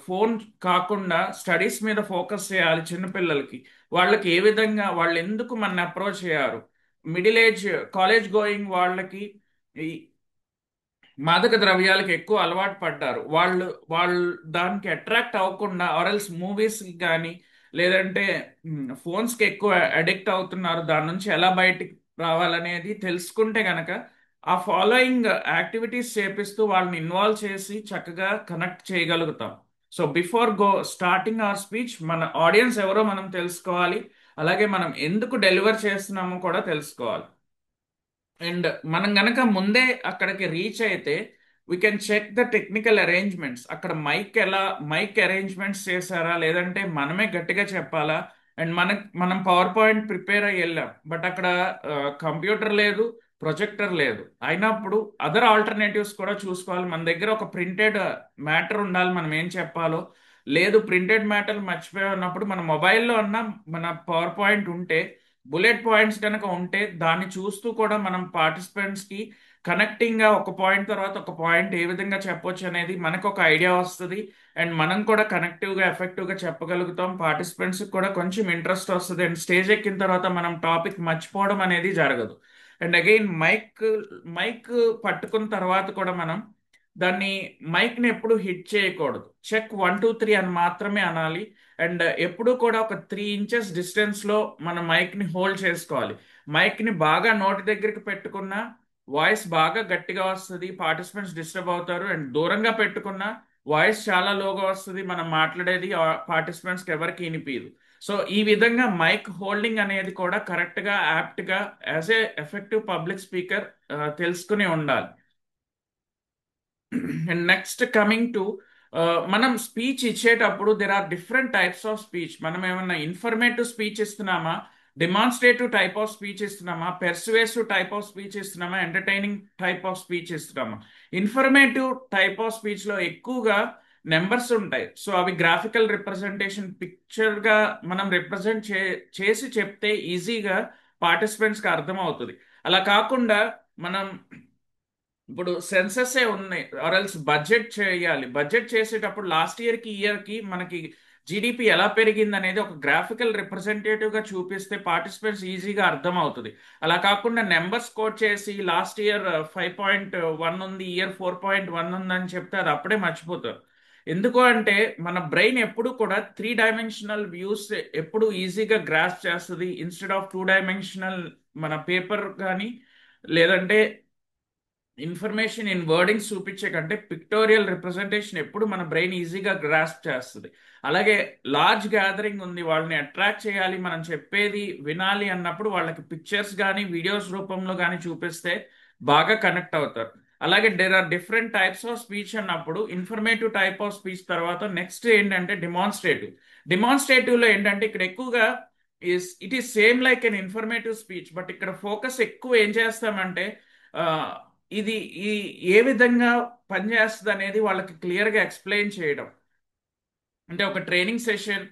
ఫోన్ కాకుండా స్టడీస్ మీద ఫోకస్ చేయాలి చిన్నపిల్లలకి. వాళ్ళకి ఏ విధంగా, వాళ్ళు ఎందుకు మన అప్రోచ్ అయ్యారు. మిడిల్ ఏజ్ కాలేజ్ గోయింగ్ వాళ్ళకి ఈ మాదక ద్రవ్యాలకు ఎక్కువ అలవాటు పడ్డారు. వాళ్ళు దానికి అట్రాక్ట్ అవ్వకుండా ఆర్ఎల్స్ మూవీస్కి కానీ లేదంటే ఫోన్స్కి ఎక్కువ అడిక్ట్ అవుతున్నారు. దాని నుంచి ఎలా బయటికి రావాలనేది తెలుసుకుంటే గనక ఆ ఫాలోయింగ్ యాక్టివిటీస్ చేపిస్తూ వాళ్ళని ఇన్వాల్వ్ చేసి చక్కగా కనెక్ట్ చేయగలుగుతాం. So before starting hour speech మన ఆడియన్స్ ఎవరో మనం తెలుసుకోవాలి. అలాగే మనం ఎందుకు డెలివర్ చేస్తున్నామో కూడా తెలుసుకోవాలి. అండ్ మనం గనక ముందే అక్కడికి రీచ్ అయితే we can check the technical arrangements. అక్కడ మైక్ అరేంజ్మెంట్స్ చేశారా, లేదంటే మనమే గట్టిగా చెప్పాలా. అండ్ మనం పవర్ పాయింట్ ప్రిపేర్ అయ్యి వెళ్ళాం, బట్ అక్కడ కంప్యూటర్ లేదు, ప్రొజెక్టర్ లేదు. అయినప్పుడు అదర్ ఆల్టర్నేటివ్స్ కూడా చూసుకోవాలి. మన దగ్గర ఒక ప్రింటెడ్ మ్యాటర్ ఉండాలి మనం ఏం చెప్పాలో. లేదు ప్రింటెడ్ మ్యాటర్ మర్చిపోయి ఉన్నప్పుడు మన మొబైల్లో అన్న మన పవర్ పాయింట్ ఉంటే, బుల్లెట్ పాయింట్స్ కనుక ఉంటే దాన్ని చూస్తూ కూడా మనం పార్టిసిపెంట్స్కి కనెక్టింగ్గా ఒక పాయింట్ తర్వాత ఒక పాయింట్ ఏ విధంగా చెప్పొచ్చు అనేది మనకు ఒక ఐడియా వస్తుంది. అండ్ మనం కూడా కనెక్టివ్గా ఎఫెక్టివ్గా చెప్పగలుగుతాం. పార్టిసిపెంట్స్కి కూడా కొంచెం ఇంట్రెస్ట్ వస్తుంది. అండ్ స్టేజ్ ఎక్కిన తర్వాత మనం టాపిక్ మర్చిపోవడం అనేది జరగదు. అండ్ అగైన్ మైక్ పట్టుకున్న తర్వాత కూడా మనం మైక్ని ఎప్పుడు హిట్ చేయకూడదు. చెక్ 1 2 3 అని మాత్రమే అనాలి. అండ్ ఎప్పుడు కూడా ఒక 3 inches డిస్టెన్స్లో మన మైక్ని హోల్డ్ చేసుకోవాలి. మైక్ని బాగా నోటి దగ్గరికి పెట్టుకున్న వాయిస్ బాగా గట్టిగా వస్తుంది, పార్టిసిపెంట్స్ డిస్టర్బ్ అవుతారు. అండ్ దూరంగా పెట్టుకున్న వాయిస్ చాలా లోగా వస్తుంది, మనం మాట్లాడేది పార్టిసిపెంట్స్కి ఎవరికి వినిపించదు. సో ఈ విధంగా మైక్ హోల్డింగ్ అనేది కూడా కరెక్ట్గా యాప్ట్గా as a effective public speaker తెలుసుకుని ఉండాలి. అండ్ నెక్స్ట్ కమింగ్ టు మనం స్పీచ్ ఇచ్చేటప్పుడు there are different types of speech. మనం ఏమన్నా ఇన్ఫర్మేటివ్ స్పీచ్ ఇస్తున్నామా, డిమాన్స్ట్రేటివ్ టైప్ ఆఫ్ స్పీచ్ ఇస్తున్నామా, పెర్సువేసివ్ టైప్ ఆఫ్ స్పీచ్ ఇస్తున్నామా, ఎంటర్టైనింగ్ టైప్ ఆఫ్ స్పీచ్ ఇస్తున్నామా. ఇన్ఫర్మేటివ్ టైప్ ఆఫ్ స్పీచ్లో ఎక్కువగా నెంబర్స్ ఉంటాయి. సో అవి గ్రాఫికల్ రిప్రజెంటేషన్, పిక్చర్గా మనం రిప్రజెంట్ చేసి చెప్తే ఈజీగా పార్టిసిపెంట్స్కి అర్థమవుతుంది. అలా కాకుండా మనం ఇప్పుడు సెన్సెస్ ఉన్నాయి, ఆర్ఎల్స్ బడ్జెట్ చేయాలి. బడ్జెట్ చేసేటప్పుడు లాస్ట్ ఇయర్కి మనకి జీడిపి ఎలా పెరిగింది అనేది ఒక గ్రాఫికల్ రిప్రజెంటేటివ్ గా చూపిస్తే పార్టిసిపెంట్స్ ఈజీగా అర్థం అవుతుంది. అలా కాకుండా నెంబర్స్ కోట్ చేసి లాస్ట్ ఇయర్ 5.1 ఉంది, ఇయర్ 4.1 ఉందని చెప్తే అది అప్పుడే మర్చిపోతారు. ఎందుకు అంటే మన బ్రెయిన్ ఎప్పుడు కూడా 3 డైమెన్షనల్ వ్యూస్ ఎప్పుడు ఈజీగా గ్రాస్ చేస్తుంది ఇన్స్టెడ్ ఆఫ్ 2 డైమెన్షనల్ మన పేపర్ కానీ లేదంటే ఇన్ఫర్మేషన్ ఇన్ వర్డింగ్స్ చూపించే కంటే పిక్టోరియల్ రిప్రజెంటేషన్ ఎప్పుడు మన బ్రెయిన్ ఈజీగా గ్రాస్ప్ చేస్తుంది. అలాగే లార్జ్ గ్యాదరింగ్ ఉంది, వాళ్ళని అట్రాక్ట్ చేయాలి, మనం చెప్పేది వినాలి అన్నప్పుడు వాళ్ళకి పిక్చర్స్ కానీ వీడియోస్ రూపంలో కానీ చూపిస్తే బాగా కనెక్ట్ అవుతారు. అలాగే there are different types of speech అన్నప్పుడు ఇన్ఫర్మేటివ్ టైప్ ఆఫ్ స్పీచ్ తర్వాత నెక్స్ట్ ఏంటంటే డిమాన్స్ట్రేటివ్. డిమాన్స్ట్రేటివ్లో ఏంటంటే ఇక్కడ ఎక్కువగా it is same like an informative speech, but ఇక్కడ ఫోకస్ ఎక్కువ ఏం చేస్తామంటే ఆ, ఇది ఈ ఏ విధంగా పనిచేస్తుంది అనేది వాళ్ళకి క్లియర్గా ఎక్స్ప్లెయిన్ చేయడం. అంటే ఒక ట్రైనింగ్ సెషన్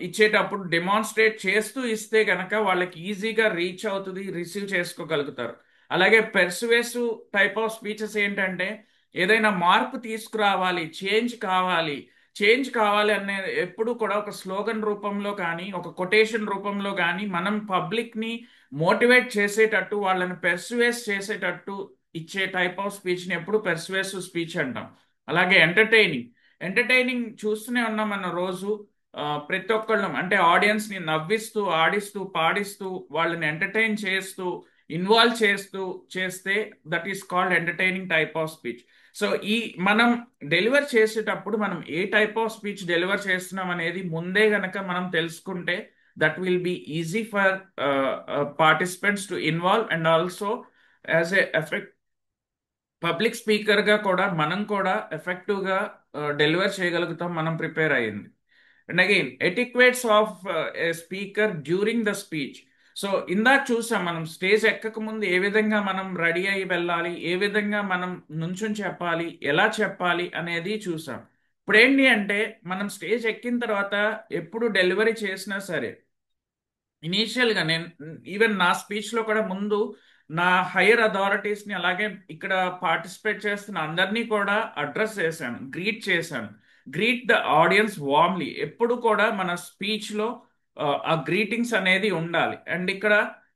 ఇచ్చేటప్పుడు డెమాన్స్ట్రేట్ చేస్తూ ఇస్తే గనక వాళ్ళకి ఈజీగా రీచ్ అవుతుంది, రిసీవ్ చేసుకోగలుగుతారు. అలాగే పెర్సువేసివ్ టైప్ ఆఫ్ స్పీచెస్ ఏంటంటే ఏదైనా మార్పు తీసుకురావాలి, చేంజ్ కావాలి అనే ఎప్పుడు కూడా ఒక స్లోగన్ రూపంలో కానీ ఒక కొటేషన్ రూపంలో కానీ మనం పబ్లిక్ని మోటివేట్ చేసేటట్టు వాళ్ళని పెర్సువేస్ చేసేటట్టు ఇచ్చే టైప్ ఆఫ్ స్పీచ్ని ఎప్పుడు పెర్సువేసివ్ స్పీచ్ అంటాం. అలాగే ఎంటర్టైనింగ్ చూస్తూనే ఉన్నాం మన రోజు. ప్రతి ఒక్కళ్ళం అంటే ఆడియన్స్ ని నవ్విస్తూ ఆడిస్తూ పాడిస్తూ వాళ్ళని ఎంటర్టైన్ చేస్తూ ఇన్వాల్వ్ చేస్తే that is called entertaining type of speech. So మనం డెలివర్ చేసేటప్పుడు మనం ఏ టైప్ ఆఫ్ స్పీచ్ డెలివర్ చేస్తున్నాం అనేది ముందే గనక మనం తెలుసుకుంటే that will be easy for participants to involve and also as a effect public స్పీకర్గా కూడా మనం కూడా ఎఫెక్టివ్గా డెలివర్ చేయగలుగుతాం మనం ప్రిపేర్ అయ్యింది. And again ఎటిక్వేట్స్ of A speaker during the speech. So ఇందాక చూసాం మనం స్టేజ్ ఎక్కక ముందు ఏ విధంగా మనం రెడీ అయ్యి వెళ్ళాలి, ఏ విధంగా మనం నుంచుని చెప్పాలి, ఎలా చెప్పాలి అనేది చూసాం. ఇప్పుడు ఏంటి అంటే మనం స్టేజ్ ఎక్కిన తర్వాత ఎప్పుడు డెలివరీ చేసినా సరే ఇనీషియల్గా నేను ఈవెన్ నా స్పీచ్లో కూడా ముందు నా హైయర్ అథారిటీస్ని అలాగే ఇక్కడ పార్టిసిపేట్ చేస్తున్న అందరినీ కూడా అడ్రస్ చేశాను, గ్రీట్ ద ఆడియన్స్ వార్మ్లీ. ఎప్పుడు కూడా మన స్పీచ్లో ఆ గ్రీటింగ్స్ అనేది ఉండాలి. అండ్ ఇక్కడ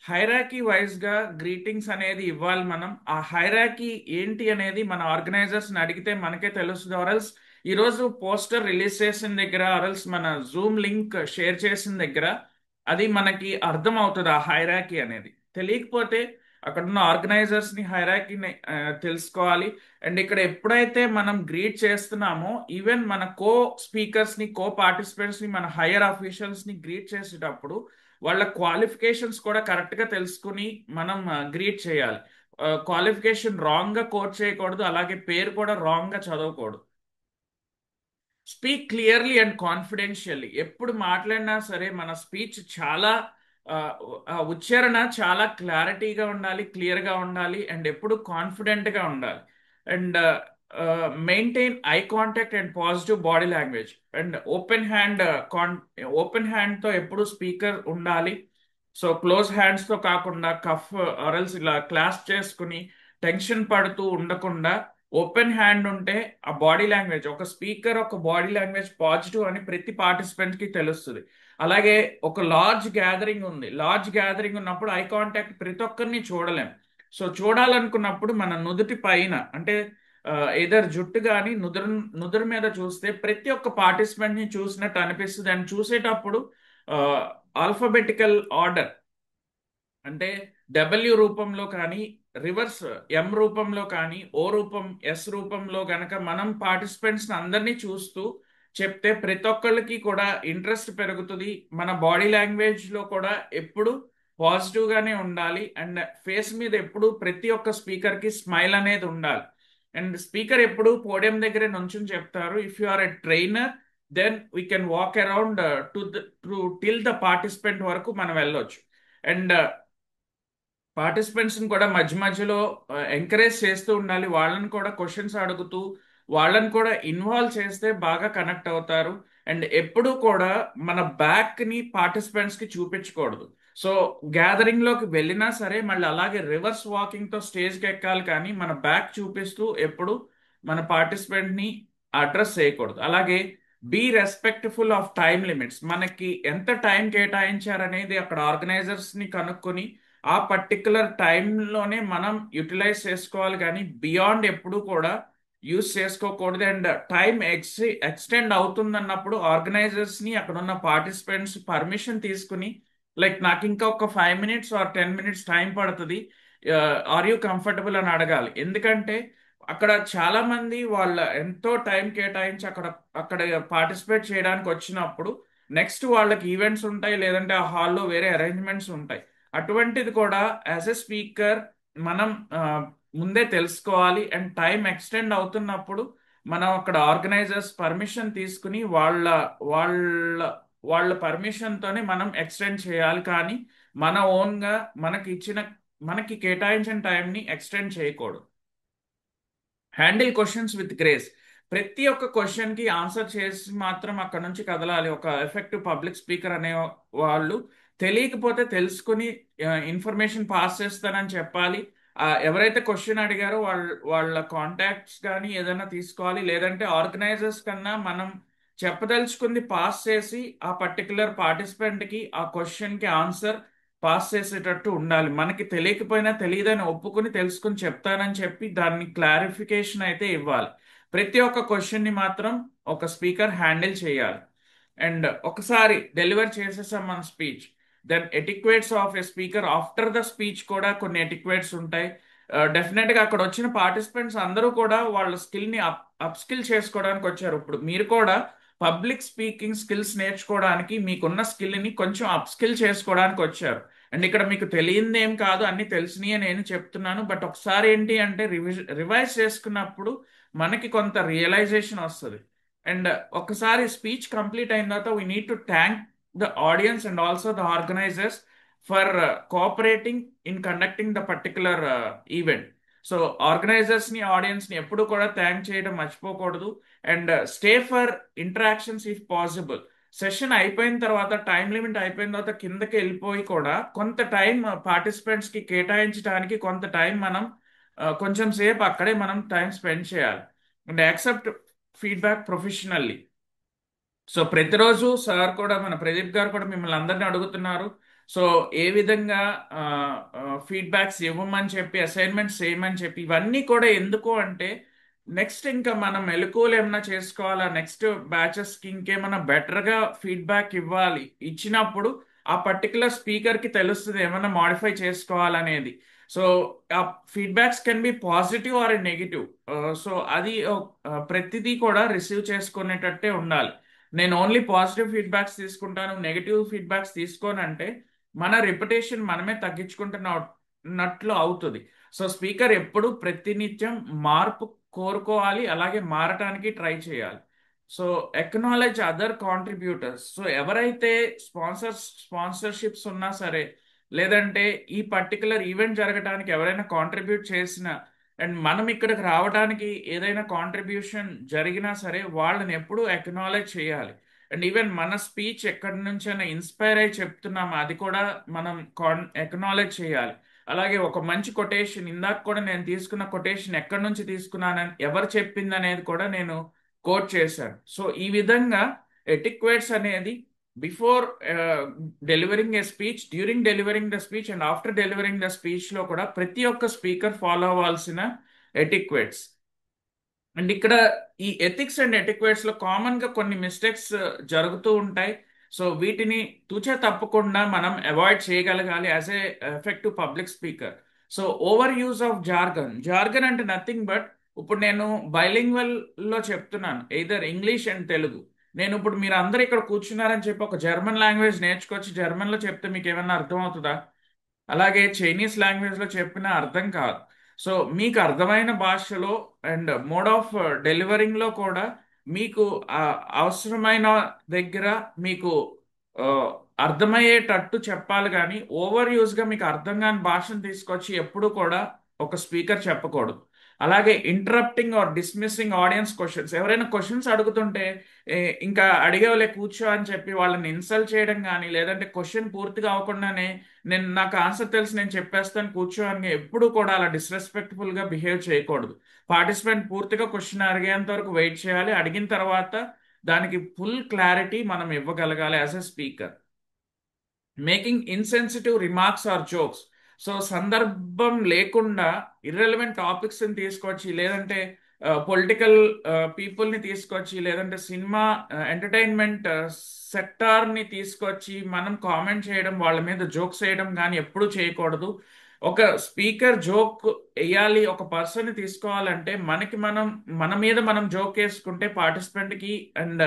హైరాకీ వైజ్గా గ్రీటింగ్స్ అనేది ఇవ్వాలి. మనం ఆ హైరాకీ ఏంటి అనేది మన ఆర్గనైజర్స్ని అడిగితే మనకే తెలుస్తుంది. ఆర్ఎల్స్ ఈరోజు పోస్టర్ రిలీజ్ చేసిన దగ్గర ఆర్ఎల్స్ మన జూమ్ లింక్ షేర్ చేసిన దగ్గర అది మనకి అర్థం అవుతుంది ఆ హైరాకీ అనేది. తెలియకపోతే అక్కడ ఉన్న ఆర్గనైజర్స్ ని హైరాకీని తెలుసుకోవాలి. అండ్ ఇక్కడ ఎప్పుడైతే మనం గ్రీట్ చేస్తున్నామో ఈవెన్ మన కో స్పీకర్స్ ని కో పార్టిసిపెంట్స్ ని మన హైయర్ అఫీషియల్స్ ని గ్రీట్ చేసేటప్పుడు వాళ్ళ క్వాలిఫికేషన్స్ కూడా కరెక్ట్ గా తెలుసుకుని మనం గ్రీట్ చేయాలి. క్వాలిఫికేషన్ రాంగ్ గా కోట్ చేయకూడదు, అలాగే పేరు కూడా రాంగ్ గా చదవకూడదు. Speak clearly and confidentially. ఎప్పుడు మాట్లాడినా సరే మన స్పీచ్ చాలా ఉచ్చారణ చాలా క్లారిటీగా ఉండాలి, క్లియర్గా ఉండాలి అండ్ ఎప్పుడు కాన్ఫిడెంట్గా ఉండాలి. And maintain eye contact and positive body language and open హ్యాండ్తో ఎప్పుడు స్పీకర్ ఉండాలి. సో క్లోజ్ హ్యాండ్స్తో కాకుండా కఫ్ ఆర్ఎల్స్ ఇలా క్లాస్ చేసుకుని టెన్షన్ పడుతూ ఉండకుండా ఓపెన్ హ్యాండ్ ఉంటే ఆ బాడీ లాంగ్వేజ్ ఒక స్పీకర్ ఒక బాడీ లాంగ్వేజ్ పాజిటివ్ అని ప్రతి పార్టిసిపెంట్కి తెలుస్తుంది. అలాగే ఒక లార్జ్ గ్యాదరింగ్ ఉన్నప్పుడు ఐ కాంటాక్ట్ ప్రతి ఒక్కరిని చూడలేం. సో చూడాలనుకున్నప్పుడు మన నుదుటి పైన అంటే ఏదర్ జుట్టు కానీ నుదురు మీద చూస్తే ప్రతి ఒక్క పార్టిసిపెంట్ని చూసినట్టు అనిపిస్తుంది. అండ్ చూసేటప్పుడు ఆల్ఫాబెటికల్ ఆర్డర్ అంటే డబ్ల్యూ రూపంలో కానీ రివర్స్ ఎం రూపంలో కానీ ఓ రూపం ఎస్ రూపంలో గనక మనం పార్టిసిపెంట్స్ని అందరినీ చూస్తూ చెప్తే ప్రతి ఒక్కళ్ళకి కూడా ఇంట్రెస్ట్ పెరుగుతుంది. మన బాడీ లాంగ్వేజ్లో కూడా ఎప్పుడు పాజిటివ్గానే ఉండాలి అండ్ ఫేస్ మీద ఎప్పుడు ప్రతి ఒక్క స్పీకర్కి స్మైల్ అనేది ఉండాలి. అండ్ స్పీకర్ ఎప్పుడు పోడియం దగ్గరే నుంచుని చెప్తారు, if you are a trainer then we can walk around till the participant వరకు మనం వెళ్ళొచ్చు. అండ్ పార్టిసిపెంట్స్ని కూడా మధ్యలో ఎంకరేజ్ చేస్తూ ఉండాలి. వాళ్ళని కూడా క్వశ్చన్స్ అడుగుతూ వాళ్ళని కూడా ఇన్వాల్వ్ చేస్తే బాగా కనెక్ట్ అవుతారు. అండ్ ఎప్పుడూ కూడా మన బ్యాక్ని పార్టిసిపెంట్స్కి చూపించకూడదు. సో గ్యాదరింగ్లోకి వెళ్ళినా సరే మళ్ళీ అలాగే రివర్స్ వాకింగ్తో స్టేజ్కి ఎక్కాలి, కానీ మన బ్యాక్ చూపిస్తూ ఎప్పుడు మన పార్టిసిపెంట్ని అడ్రస్ చేయకూడదు. అలాగే be respectful of time limits. మనకి ఎంత టైం కేటాయించారనేది అక్కడ ఆర్గనైజర్స్ని కనుక్కొని ఆ పర్టికులర్ టైంలోనే మనం యూటిలైజ్ చేసుకోవాలి, కానీ బియాండ్ ఎప్పుడు కూడా యూస్ చేసుకోకూడదు. అండ్ టైం ఎక్స్టెండ్ అవుతుందన్నప్పుడు ఆర్గనైజర్స్ని అక్కడ ఉన్న పార్టిసిపెంట్స్ పర్మిషన్ తీసుకుని, లైక్ నాకు ఇంకా ఒక 5 minutes ఆర్ 10 minutes టైం పడుతుంది, ఆర్ యూ కంఫర్టబుల్ అని అడగాలి. ఎందుకంటే అక్కడ చాలా మంది వాళ్ళ ఎంతో టైం కేటాయించి అక్కడ అక్కడ పార్టిసిపేట్ చేయడానికి వచ్చినప్పుడు నెక్స్ట్ వాళ్ళకి ఈవెంట్స్ ఉంటాయి, లేదంటే ఆ హాల్లో వేరే అరేంజ్మెంట్స్ ఉంటాయి. అటువంటిది కూడా యాజ్ ఎ స్పీకర్ మనం ముందే తెలుసుకోవాలి. అండ్ టైం ఎక్స్టెండ్ అవుతున్నప్పుడు మనం అక్కడ ఆర్గనైజర్స్ పర్మిషన్ తీసుకుని వాళ్ళ వాళ్ళ పర్మిషన్తోనే మనం ఎక్స్టెండ్ చేయాలి, కానీ మన ఓన్గా మనకి కేటాయించిన టైంని ఎక్స్టెండ్ చేయకూడదు. Handle questions with grace. ప్రతి ఒక్క క్వశ్చన్ కి ఆన్సర్ చేసి మాత్రం అక్కడ నుంచి కదలాలి. ఒక ఎఫెక్టివ్ పబ్లిక్ స్పీకర్ అనే వాళ్ళు తెలియకపోతే తెలుసుకుని ఇన్ఫర్మేషన్ పాస్ చేస్తానని చెప్పాలి. ఎవరైతే క్వశ్చన్ అడిగారో వాళ్ళ కాంటాక్ట్స్ కానీ ఏదైనా తీసుకోవాలి, లేదంటే ఆర్గనైజర్స్ కన్నా మనం చెప్పదలుచుకుంది పాస్ చేసి ఆ పర్టికులర్ పార్టిసిపెంట్ కి ఆ క్వశ్చన్ కి ఆన్సర్ పాస్ చేసేటట్టు ఉండాలి. మనకి తెలియకపోయినా తెలియదని ఒప్పుకుని తెలుసుకుని చెప్తానని చెప్పి దాన్ని క్లారిఫికేషన్ అయితే ఇవ్వాలి. ప్రతి ఒక్క క్వశ్చన్ ని మాత్రం ఒక స్పీకర్ హ్యాండిల్ చేయాలి. అండ్ ఒకసారి డెలివర్ చేసేసాం మన స్పీచ్, then etiquettes of a speaker after the speech కూడా కొన్ని ఎటిక్వేట్స్ ఉంటాయి. డెఫినెట్ గా అక్కడ వచ్చిన పార్టిసిపెంట్స్ అందరూ కూడా వాళ్ళ స్కిల్ ని అప్ స్కిల్ చేసుకోవడానికి వచ్చారు. ఇప్పుడు మీరు కూడా పబ్లిక్ స్పీకింగ్ స్కిల్స్ నేర్చుకోవడానికి మీకున్న స్కిల్ ని కొంచెం అప్ స్కిల్ చేసుకోవడానికి వచ్చారు. అండ్ ఇక్కడ మీకు తెలియంది ఏం కాదు, అన్ని తెలిసినాయే నేను చెప్తున్నాను. బట్ ఒకసారి ఏంటి అంటే రివైజ్ చేసుకున్నప్పుడు మనకి కొంత రియలైజేషన్ వస్తుంది. అండ్ ఒకసారి స్పీచ్ కంప్లీట్ అయిన తర్వాత we need to thank the audience and also the organisers for cooperating in conducting the particular event. So organisers ని ఆడియన్స్ ని ఎప్పుడు కూడా థ్యాంక్ చేయడం మర్చిపోకూడదు. And stay for interactions if possible. Session అయిపోయిన తర్వాత, టైం లిమిట్ అయిపోయిన తర్వాత కిందకి వెళ్ళిపోయి కూడా కొంత టైం పార్టిసిపెంట్స్ కి కేటాయించడానికి కొంత టైం మనం కొంచెం సేపు అక్కడే మనం టైం స్పెండ్ చేయాలి. And accept feedback professionally. So ప్రతిరోజు సార్ కూడా, మన ప్రదీప్ గారు కూడా మిమ్మల్ని అందరినీ అడుగుతున్నారు. సో ఏ విధంగా ఫీడ్బ్యాక్స్ ఇవ్వమని చెప్పి, అసైన్మెంట్స్ చేయమని చెప్పి, ఇవన్నీ కూడా ఎందుకు అంటే నెక్స్ట్ ఇంకా మనం మెలకువలు ఏమైనా చేసుకోవాలా, నెక్స్ట్ బ్యాచెస్కి ఇంకేమైనా బెటర్గా ఫీడ్బ్యాక్ ఇవ్వాలి. ఇచ్చినప్పుడు ఆ పర్టికులర్ స్పీకర్కి తెలుస్తుంది ఏమైనా మాడిఫై చేసుకోవాలనేది. సో ఆ feedbacks can be positive or negative. So అది ప్రతిదీ కూడా రిసీవ్ చేసుకునేటట్టే ఉండాలి. నేను ఓన్లీ పాజిటివ్ ఫీడ్బ్యాక్స్ తీసుకుంటాను, నెగిటివ్ ఫీడ్బ్యాక్స్ తీసుకోనంటే మన రెప్యుటేషన్ మనమే తగ్గించుకుంటున్నట్లు అవుతుంది. సో స్పీకర్ ఎప్పుడు ప్రతినిత్యం మార్పు కోరుకోవాలి, అలాగే మారటానికి ట్రై చేయాలి. So acknowledge other contributors. So ఎవరైతే స్పాన్సర్షిప్స్ ఉన్నా సరే, లేదంటే ఈ పర్టికులర్ ఈవెంట్ జరగడానికి ఎవరైనా కాంట్రిబ్యూట్ చేసినా, అండ్ మనం ఇక్కడికి రావడానికి ఏదైనా కాంట్రిబ్యూషన్ జరిగినా సరే వాళ్ళని ఎప్పుడూ ఎక్నాలెడ్జ్ చేయాలి. అండ్ ఈవెన్ మన స్పీచ్ ఎక్కడి నుంచైనా ఇన్స్పైర్ అయి చెప్తున్నాము, అది కూడా మనం ఎక్నాలెడ్జ్ చేయాలి. అలాగే ఒక మంచి కొటేషన్, ఇందాక కూడా నేను తీసుకున్న కొటేషన్ ఎక్కడి నుంచి తీసుకున్నానని, ఎవరు చెప్పింది అనేది కూడా నేను కోట్ చేశాను. సో ఈ విధంగా ఎటిక్వేట్స్ అనేది before delivering a speech, during delivering the speech and after delivering the speech లో కూడా ప్రతి ఒక్క స్పీకర్ ఫాలో అవ్వాల్సిన ఎటిక్వేట్స్. అండ్ ఇక్కడ ఈ ఎథిక్స్ అండ్ ఎటిక్వేట్స్ లో కామన్ గా కొన్ని మిస్టేక్స్ జరుగుతూ ఉంటాయి. సో వీటిని తూచా తప్పకుండా మనం అవాయిడ్ చేయగలగాలి as a effective public speaker. So over use of jargon అంటే నథింగ్ బట్, ఇప్పుడు నేను బైలింగ్వల్ లో చెప్తున్నాను, ఎయిదర్ ఇంగ్లీష్ అండ్ తెలుగు. నేను ఇప్పుడు మీరు అందరు ఇక్కడ కూర్చున్నారని చెప్పి ఒక జర్మన్ లాంగ్వేజ్ నేర్చుకొచ్చి జర్మన్ లో చెప్తే మీకు ఏమన్నా అర్థం అవుతుందా? అలాగే చైనీస్ లాంగ్వేజ్ లో చెప్పిన అర్థం కాదు. సో మీకు అర్థమైన భాషలో అండ్ మోడ్ ఆఫ్ డెలివరింగ్ లో కూడా మీకు అవసరమైన దగ్గర మీకు ఆ, అర్థమయ్యేటట్టు చెప్పాలి, కానీ ఓవర్ యూజ్ గా మీకు అర్థం కాని భాషను తీసుకొచ్చి ఎప్పుడు కూడా ఒక స్పీకర్ చెప్పకూడదు. అలాగే interrupting or dismissing audience questions. ఎవరైనా క్వశ్చన్స్ అడుగుతుంటే ఇంకా అడిగేవాళ్ళే కూర్చో అని చెప్పి వాళ్ళని ఇన్సల్ట్ చేయడం కానీ, లేదంటే క్వశ్చన్ పూర్తిగా అవ్వకుండానే నాకు ఆన్సర్ తెలిసి నేను చెప్పేస్తాను కూర్చో అని ఎప్పుడు కూడా అలా డిస్రెస్పెక్ట్ఫుల్ గా బిహేవ్ చేయకూడదు. పార్టిసిపెంట్ పూర్తిగా క్వశ్చన్ అడిగేంత వరకు వెయిట్ చేయాలి. అడిగిన తర్వాత దానికి ఫుల్ క్లారిటీ మనం ఇవ్వగలగాలి as a speaker. Making insensitive remarks or jokes. So సందర్భం లేకుండా ఇర్రెలవెంట్ టాపిక్స్ ని తీసుకొచ్చి, లేదంటే పొలిటికల్ పీపుల్ ని తీసుకొచ్చి, లేదంటే సినిమా ఎంటర్టైన్మెంట్ సెక్టార్ ని తీసుకొచ్చి మనం కామెంట్ చేయడం, వాళ్ళ మీద జోక్స్ వేయడం కానీ ఎప్పుడూ చేయకూడదు. ఒక స్పీకర్ జోక్ వేయాలి, ఒక పర్సన్ ని తీసుకోవాలంటే మన మీద మనం జోక్ వేసుకుంటే పార్టిసిపెంట్ కి, అండ్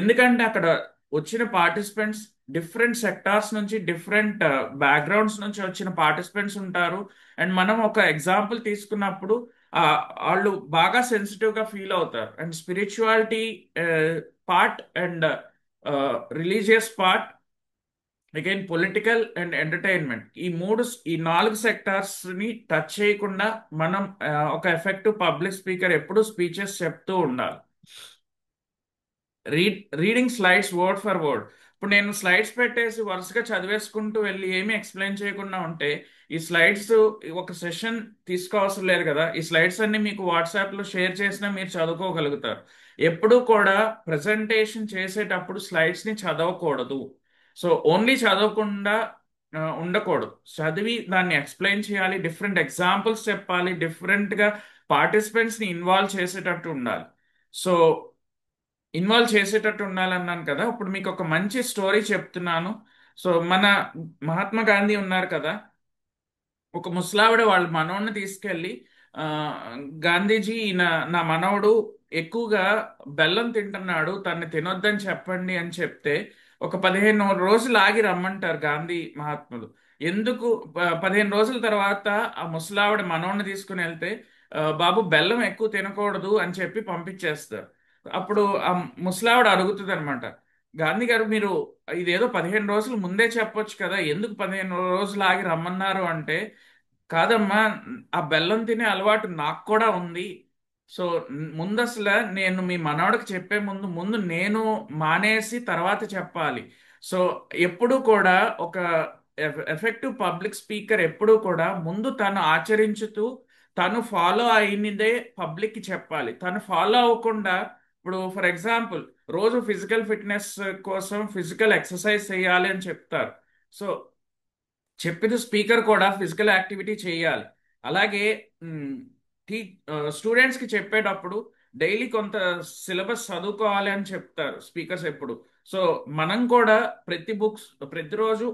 ఎందుకంటే అక్కడ వచ్చిన పార్టిసిపెంట్స్ డిఫరెంట్ సెక్టార్స్ నుంచి, డిఫరెంట్ బ్యాక్గ్రౌండ్స్ నుంచి వచ్చిన పార్టిసిపెంట్స్ ఉంటారు. అండ్ మనం ఒక ఎగ్జాంపుల్ తీసుకున్నప్పుడు వాళ్ళు బాగా సెన్సిటివ్ గా ఫీల్ అవుతారు. And spirituality part and religious part, again political and entertainment, ఈ 4 సెక్టార్స్ ని టచ్ చేయకుండా మనం ఒక ఎఫెక్టివ్ పబ్లిక్ స్పీకర్ ఎప్పుడు స్పీచెస్ చెప్తూ ఉండాలి. Reading slides word for word. ఇప్పుడు నేను స్లైడ్స్ పెట్టేసి వరుసగా చదివేసుకుంటూ వెళ్ళి ఏమీ ఎక్స్ప్లెయిన్ చేయకుండా ఉంటే ఈ స్లైడ్స్ ఒక సెషన్ తీసుకోవసరం లేదు కదా. ఈ స్లైడ్స్ అన్ని మీకు వాట్సాప్లో షేర్ చేసినా మీరు చదువుకోగలుగుతారు. ఎప్పుడూ కూడా ప్రజెంటేషన్ చేసేటప్పుడు స్లైడ్స్ని చదవకూడదు. సో ఓన్లీ చదవకుండా ఉండకూడదు, చదివి దాన్ని ఎక్స్ప్లెయిన్ చేయాలి, డిఫరెంట్ ఎగ్జాంపుల్స్ చెప్పాలి, డిఫరెంట్గా పార్టిసిపెంట్స్ని ఇన్వాల్వ్ చేసేటట్టు ఉండాలి. సో ఇన్వాల్వ్ చేసేటట్టు ఉండాలన్నాను కదా. ఇప్పుడు మీకు ఒక మంచి స్టోరీ చెప్తున్నాను. సో మన మహాత్మా గాంధీ ఉన్నారు కదా, ఒక ముసలావిడ వాళ్ళ మనవడిని తీసుకెళ్ళి, ఆ, గాంధీజీ, నా మనవడు ఎక్కువగా బెల్లం తింటున్నాడు, తన్ని తినొద్దని చెప్పండి అని చెప్తే ఒక 15 రోజులు ఆగి రమ్మంటారు గాంధీ మహాత్ములు. ఎందుకు 15 రోజుల తర్వాత ఆ ముసలావిడ మనవడిని తీసుకుని వెళ్తే, బాబు బెల్లం ఎక్కువ తినకూడదు అని చెప్పి పంపించేస్తారు. అప్పుడు ఆ ముసలావిడ అడుగుతుంది అనమాట, గాంధీ గారు మీరు ఇదేదో 15 రోజులు ముందే చెప్పొచ్చు కదా, ఎందుకు 15 రోజులు ఆగి రమ్మన్నారు అంటే, కాదమ్మా, ఆ బెల్లం తినే అలవాటు నాకు కూడా ఉంది. సో ముందు అసలు నేను మీ మనవడికి చెప్పే ముందు ముందు నేను మానేసి తర్వాత చెప్పాలి. సో ఎప్పుడు కూడా ఒక ఎఫెక్టివ్ పబ్లిక్ స్పీకర్ ఎప్పుడు కూడా ముందు తను ఆచరించుతూ తను ఫాలో అయినదే పబ్లిక్కి చెప్పాలి. తను ఫాలో అవ్వకుండా, ఇప్పుడు ఫర్ ఎగ్జాంపుల్ రోజు ఫిజికల్ ఫిట్నెస్ కోసం ఫిజికల్ ఎక్సర్సైజ్ చేయాలి అని చెప్తారు. సో చెప్పిన స్పీకర్ కూడా ఫిజికల్ యాక్టివిటీ చేయాలి. అలాగే స్టూడెంట్స్కి చెప్పేటప్పుడు డైలీ కొంత సిలబస్ చదువుకోవాలి అని చెప్తారు స్పీకర్స్ ఎప్పుడు. సో మనం కూడా ప్రతిరోజు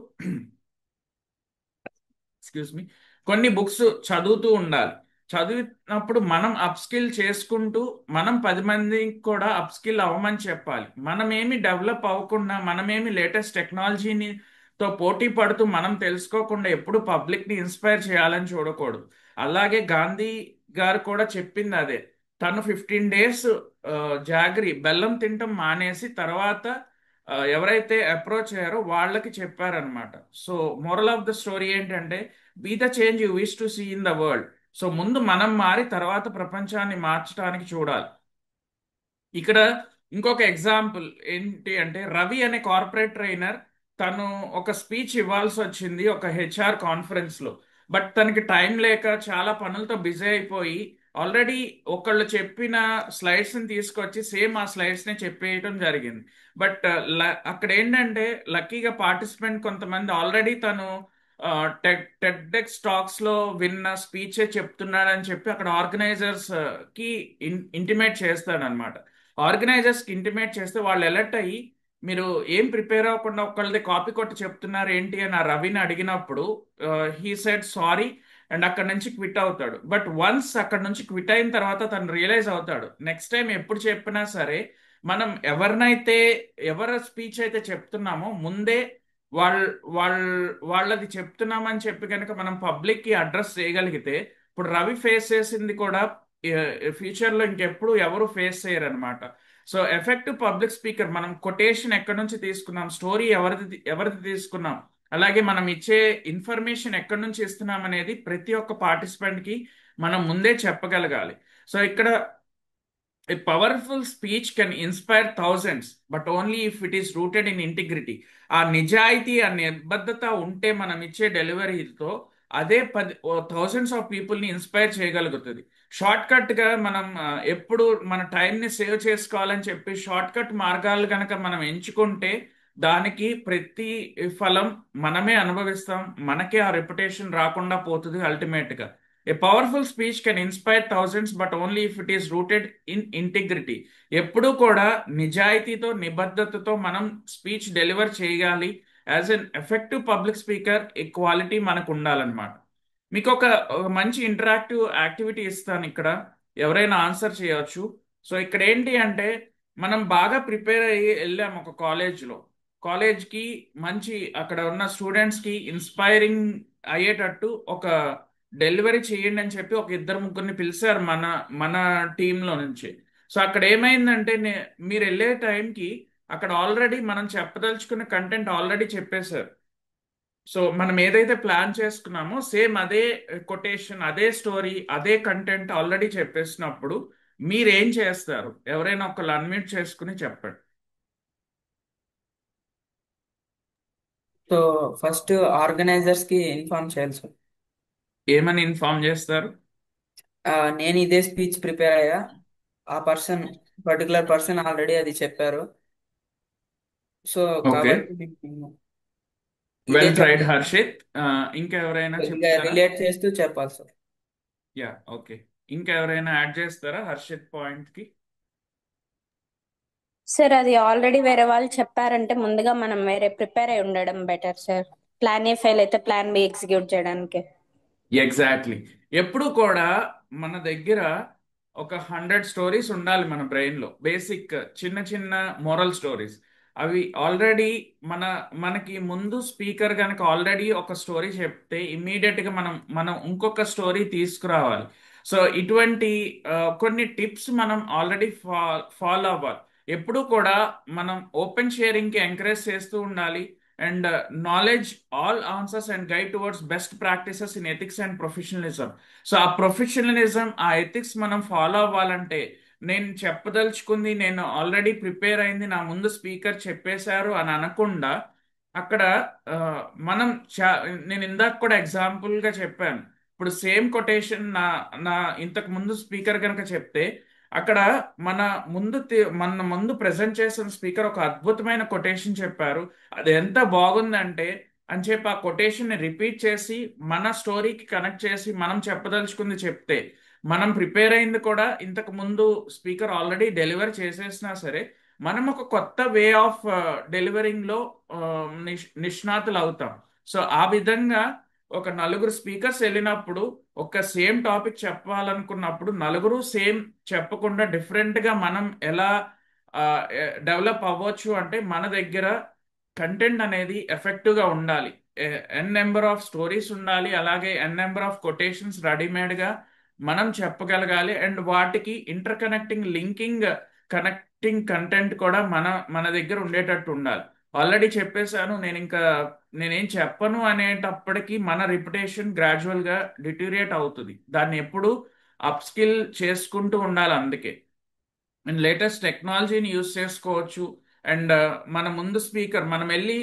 ఎక్స్క్యూజ్ మీ, కొన్ని బుక్స్ చదువుతూ ఉండాలి. చదివినప్పుడు మనం అప్ స్కిల్ చేసుకుంటూ మనం 10 మందికి కూడా అప్ స్కిల్ అవ్వమని చెప్పాలి. మనమేమి డెవలప్ అవ్వకుండా, మనమేమి లేటెస్ట్ టెక్నాలజీని తో పోటీ పడుతూ మనం తెలుసుకోకుండా ఎప్పుడు పబ్లిక్ని ఇన్స్పైర్ చేయాలని చూడకూడదు. అలాగే గాంధీ గారు కూడా చెప్పింది అదే. తను 15 డేస్ జాగరి బెల్లం తినటం మానేసి తర్వాత ఎవరైతే అప్రోచ్ అయ్యారో వాళ్ళకి చెప్పారనమాట. So moral of the story ఏంటంటే, be the change you wish to see in the world. So ముందు మనం మారి తర్వాత ప్రపంచాన్ని మార్చడానికి చూడాలి. ఇక్కడ ఇంకొక ఎగ్జాంపుల్ ఏంటి అంటే, రవి అనే కార్పొరేట్ ట్రైనర్, తను ఒక స్పీచ్ ఇవ్వాల్సి వచ్చింది ఒక హెచ్ఆర్ కాన్ఫరెన్స్ లో. బట్ తనకి టైం లేక చాలా పనులతో బిజీ అయిపోయి ఆల్రెడీ ఒకళ్ళు చెప్పిన స్లైడ్స్ ని తీసుకొచ్చి సేమ్ ఆ స్లైడ్స్ ని చెప్పేయటం జరిగింది. బట్ అక్కడ ఏంటంటే, లక్కీగా పార్టిసిపెంట్ కొంతమంది ఆల్రెడీ తను టెడ్ఎక్స్ టాక్స్ లో విన్న స్పీచే చెప్తున్నాడని చెప్పి అక్కడ ఆర్గనైజర్స్ కి ఇంటిమేట్ చేస్తాడనమాట. ఆర్గనైజర్స్ కి ఇంటిమేట్ చేస్తే వాళ్ళు అలర్ట్ అయ్యి, మీరు ఏం ప్రిపేర్ అవ్వకుండా ఒకళ్ళది కాపీ కొట్టి చెప్తున్నారు ఏంటి అని ఆ రవిని అడిగినప్పుడు హీ సెడ్ సారీ అండ్ అక్కడ నుంచి క్విట్ అవుతాడు. బట్ వన్స్ అక్కడ నుంచి క్విట్ అయిన తర్వాత తను రియలైజ్ అవుతాడు, నెక్స్ట్ టైం ఎప్పుడు చెప్పినా సరే మనం ఎవరి స్పీచ్ అయితే చెప్తున్నామో ముందే వాళ్ళది చెప్తున్నామని చెప్పి కనుక మనం పబ్లిక్ కి అడ్రస్ చేయగలిగితే, ఇప్పుడు రవి ఫేస్ చేసింది కూడా ఫ్యూచర్ లో ఇంకెప్పుడు ఎవరు ఫేస్ చేయరనమాట. సో ఎఫెక్టివ్ పబ్లిక్ స్పీకర్, మనం కొటేషన్ ఎక్కడి నుంచి తీసుకున్నాం, స్టోరీ ఎవరిది తీసుకున్నాం, అలాగే మనం ఇచ్చే ఇన్ఫర్మేషన్ ఎక్కడి నుంచి ఇస్తున్నాం అనేది ప్రతి ఒక్క పార్టిసిపెంట్ కి మనం ముందే చెప్పగలగాలి. సో ఇక్కడ A powerful speech can inspire thousands, but only if it is rooted in integrity. ఆ నిజాయితీ, ఆ నిబద్ధత ఉంటే మనం ఇచ్చే డెలివరీతో అదే థౌజండ్స్ ఆఫ్ పీపుల్ని ఇన్స్పైర్ చేయగలుగుతుంది. షార్ట్ కట్గా మనం ఎప్పుడు మన టైంని సేవ్ చేసుకోవాలని చెప్పి షార్ట్ కట్ మార్గాలు కనుక మనం ఎంచుకుంటే దానికి ప్రతి ఫలం మనమే అనుభవిస్తాం. మనకే ఆ రెప్యుటేషన్ రాకుండా పోతుంది అల్టిమేట్గా. A powerful speech can inspire thousands but only if it is rooted in integrity. ఎప్పుడూ కూడా నిజాయితీతో నిబద్ధతతో మనం స్పీచ్ డెలివర్ చేయాలి. As an effective public speaker ఈ క్వాలిటీ మనకు ఉండాలన్నమాట. మీకు ఒక మంచి ఇంటరాక్టివ్ యాక్టివిటీ ఇస్తాను ఇక్కడ, ఎవరైనా ఆన్సర్ చేయవచ్చు. సో ఇక్కడ ఏంటి అంటే మనం బాగా ప్రిపేర్ అయ్యి వెళ్ళాము ఒక కాలేజ్కి, మంచి అక్కడ ఉన్న స్టూడెంట్స్కి ఇన్స్పైరింగ్ అయ్యేటట్టు ఒక డెలివరీ చేయండి అని చెప్పి ఒక ఇద్దరు ముగ్గురిని పిలిచారు మన మన టీంలో నుంచి. సో అక్కడ ఏమైందంటే మీరు వెళ్ళే టైంకి అక్కడ ఆల్రెడీ మనం చెప్పదలుచుకున్న కంటెంట్ ఆల్రెడీ చెప్పేశారు. సో మనం ఏదైతే ప్లాన్ చేసుకున్నామో సేమ్ అదే కొటేషన్, అదే స్టోరీ, అదే కంటెంట్ ఆల్రెడీ చెప్పేసినప్పుడు మీరేం చేస్తారు? ఎవరైనా ఒకళ్ళు అన్మ్యూట్ చేసుకుని చెప్పండి. సో ఫస్ట్ ఆర్గనైజర్స్ కి ఇన్ఫార్మ్ చేయాలి సార్. ఏమని ఇన్ఫార్మ్ చేస్తారు? నేను ఇదే స్పీచ్ ప్రిపేర్ అయ్యా, ఆ పర్టికులర్ పర్సన్ ఆల్రెడీ అది చెప్పారు, సో ఓకే, కాబట్టి నేను ఇదే వెల్ ట్రైడ్ చెప్పాలి. హర్షిత్. ఇంకెవరైనా కొద్దిగా చెప్తారా? రిలేట్ చేస్తూ చెప్పాలి సార్. Yeah, okay. ఇంకెవరైనా యాడ్ చేస్తారా హర్షిత్ పాయింట్ కి? సార్ అది ఆల్రెడీ వేరే వాళ్ళు చెప్పారంటే ముందుగా మనం వేరే ప్రిపేర్ అయి ఉండడం better sir. Plan A fail అయితే ప్లాన్ బి ఎగ్జిక్యూట్ చేయడానికి. ఎగ్జాక్ట్లీ. ఎప్పుడు కూడా మన దగ్గర ఒక 100 స్టోరీస్ ఉండాలి మన బ్రెయిన్లో, బేసిక్ చిన్న చిన్న మోరల్ స్టోరీస్. అవి ఆల్రెడీ మనకి ముందు స్పీకర్ కనుక ఆల్రెడీ ఒక స్టోరీ చెప్తే ఇమ్మీడియట్గా మనం ఇంకొక స్టోరీ తీసుకురావాలి. సో ఇటువంటి కొన్ని టిప్స్ మనం ఆల్రెడీ ఫాలో అవ్వాలి. ఎప్పుడు కూడా మనం ఓపెన్ షేరింగ్కి ఎంకరేజ్ చేస్తూ ఉండాలి. And knowledge all answers and guide towards best practices in ethics and professionalism. So ఆ ప్రొఫెషనలిజం, ఆ ఎథిక్స్ మనం ఫాలో అవ్వాలంటే నేను చెప్పదలుచుకుంది, నేను ఆల్రెడీ ప్రిపేర్ అయింది, నా ముందు స్పీకర్ చెప్పేశారు అని అనకుండా అక్కడ ఆ, మనం నేను ఇందాక కూడా ఎగ్జాంపుల్గా చెప్పాను. ఇప్పుడు సేమ్ కొటేషన్ నా నా ఇంతకు ముందు స్పీకర్ కనుక చెప్తే అక్కడ మన ముందు ప్రజెంట్ చేసిన స్పీకర్ ఒక అద్భుతమైన కొటేషన్ చెప్పారు. అది ఎంత బాగుందంటే అని చెప్పి ఆ కొటేషన్ ని రిపీట్ చేసి మన స్టోరీకి కనెక్ట్ చేసి మనం చెప్పదలుచుకుంది చెప్తే, మనం ప్రిపేర్ అయింది కూడా ఇంతకు ముందు స్పీకర్ ఆల్రెడీ డెలివర్ చేసేసినా సరే మనం ఒక కొత్త వే ఆఫ్ డెలివరింగ్ లో నిష్ణాతులు అవుతాం. సో ఆ విధంగా ఒక నలుగురు స్పీకర్స్ వెళ్ళినప్పుడు ఒక సేమ్ టాపిక్ చెప్పాలనుకున్నప్పుడు నలుగురు సేమ్ చెప్పకుండా డిఫరెంట్ గా మనం ఎలా డెవలప్ అవ్వచ్చు అంటే మన దగ్గర కంటెంట్ అనేది ఎఫెక్టివ్ గా ఉండాలి. ఎన్ నెంబర్ ఆఫ్ స్టోరీస్ ఉండాలి, అలాగే ఎన్ నెంబర్ ఆఫ్ కొటేషన్స్ రెడీమేడ్ గా మనం చెప్పగలగాలి. అండ్ వాటికి inter connecting linking connecting content కూడా మన దగ్గర ఉండేటట్టు ఉండాలి. ఆల్రెడీ చెప్పేశాను, నేనేం చెప్పను అనేటప్పటికీ మన రిప్యుటేషన్ గ్రాడ్యువల్ గా డిటీరియేట్ అవుతుంది. దాన్ని ఎప్పుడు అప్ స్కిల్ చేసుకుంటూ ఉండాలి. అందుకే అండ్ లేటెస్ట్ టెక్నాలజీని యూస్ చేసుకోవచ్చు. అండ్ మన ముందు స్పీకర్ మనం వెళ్ళి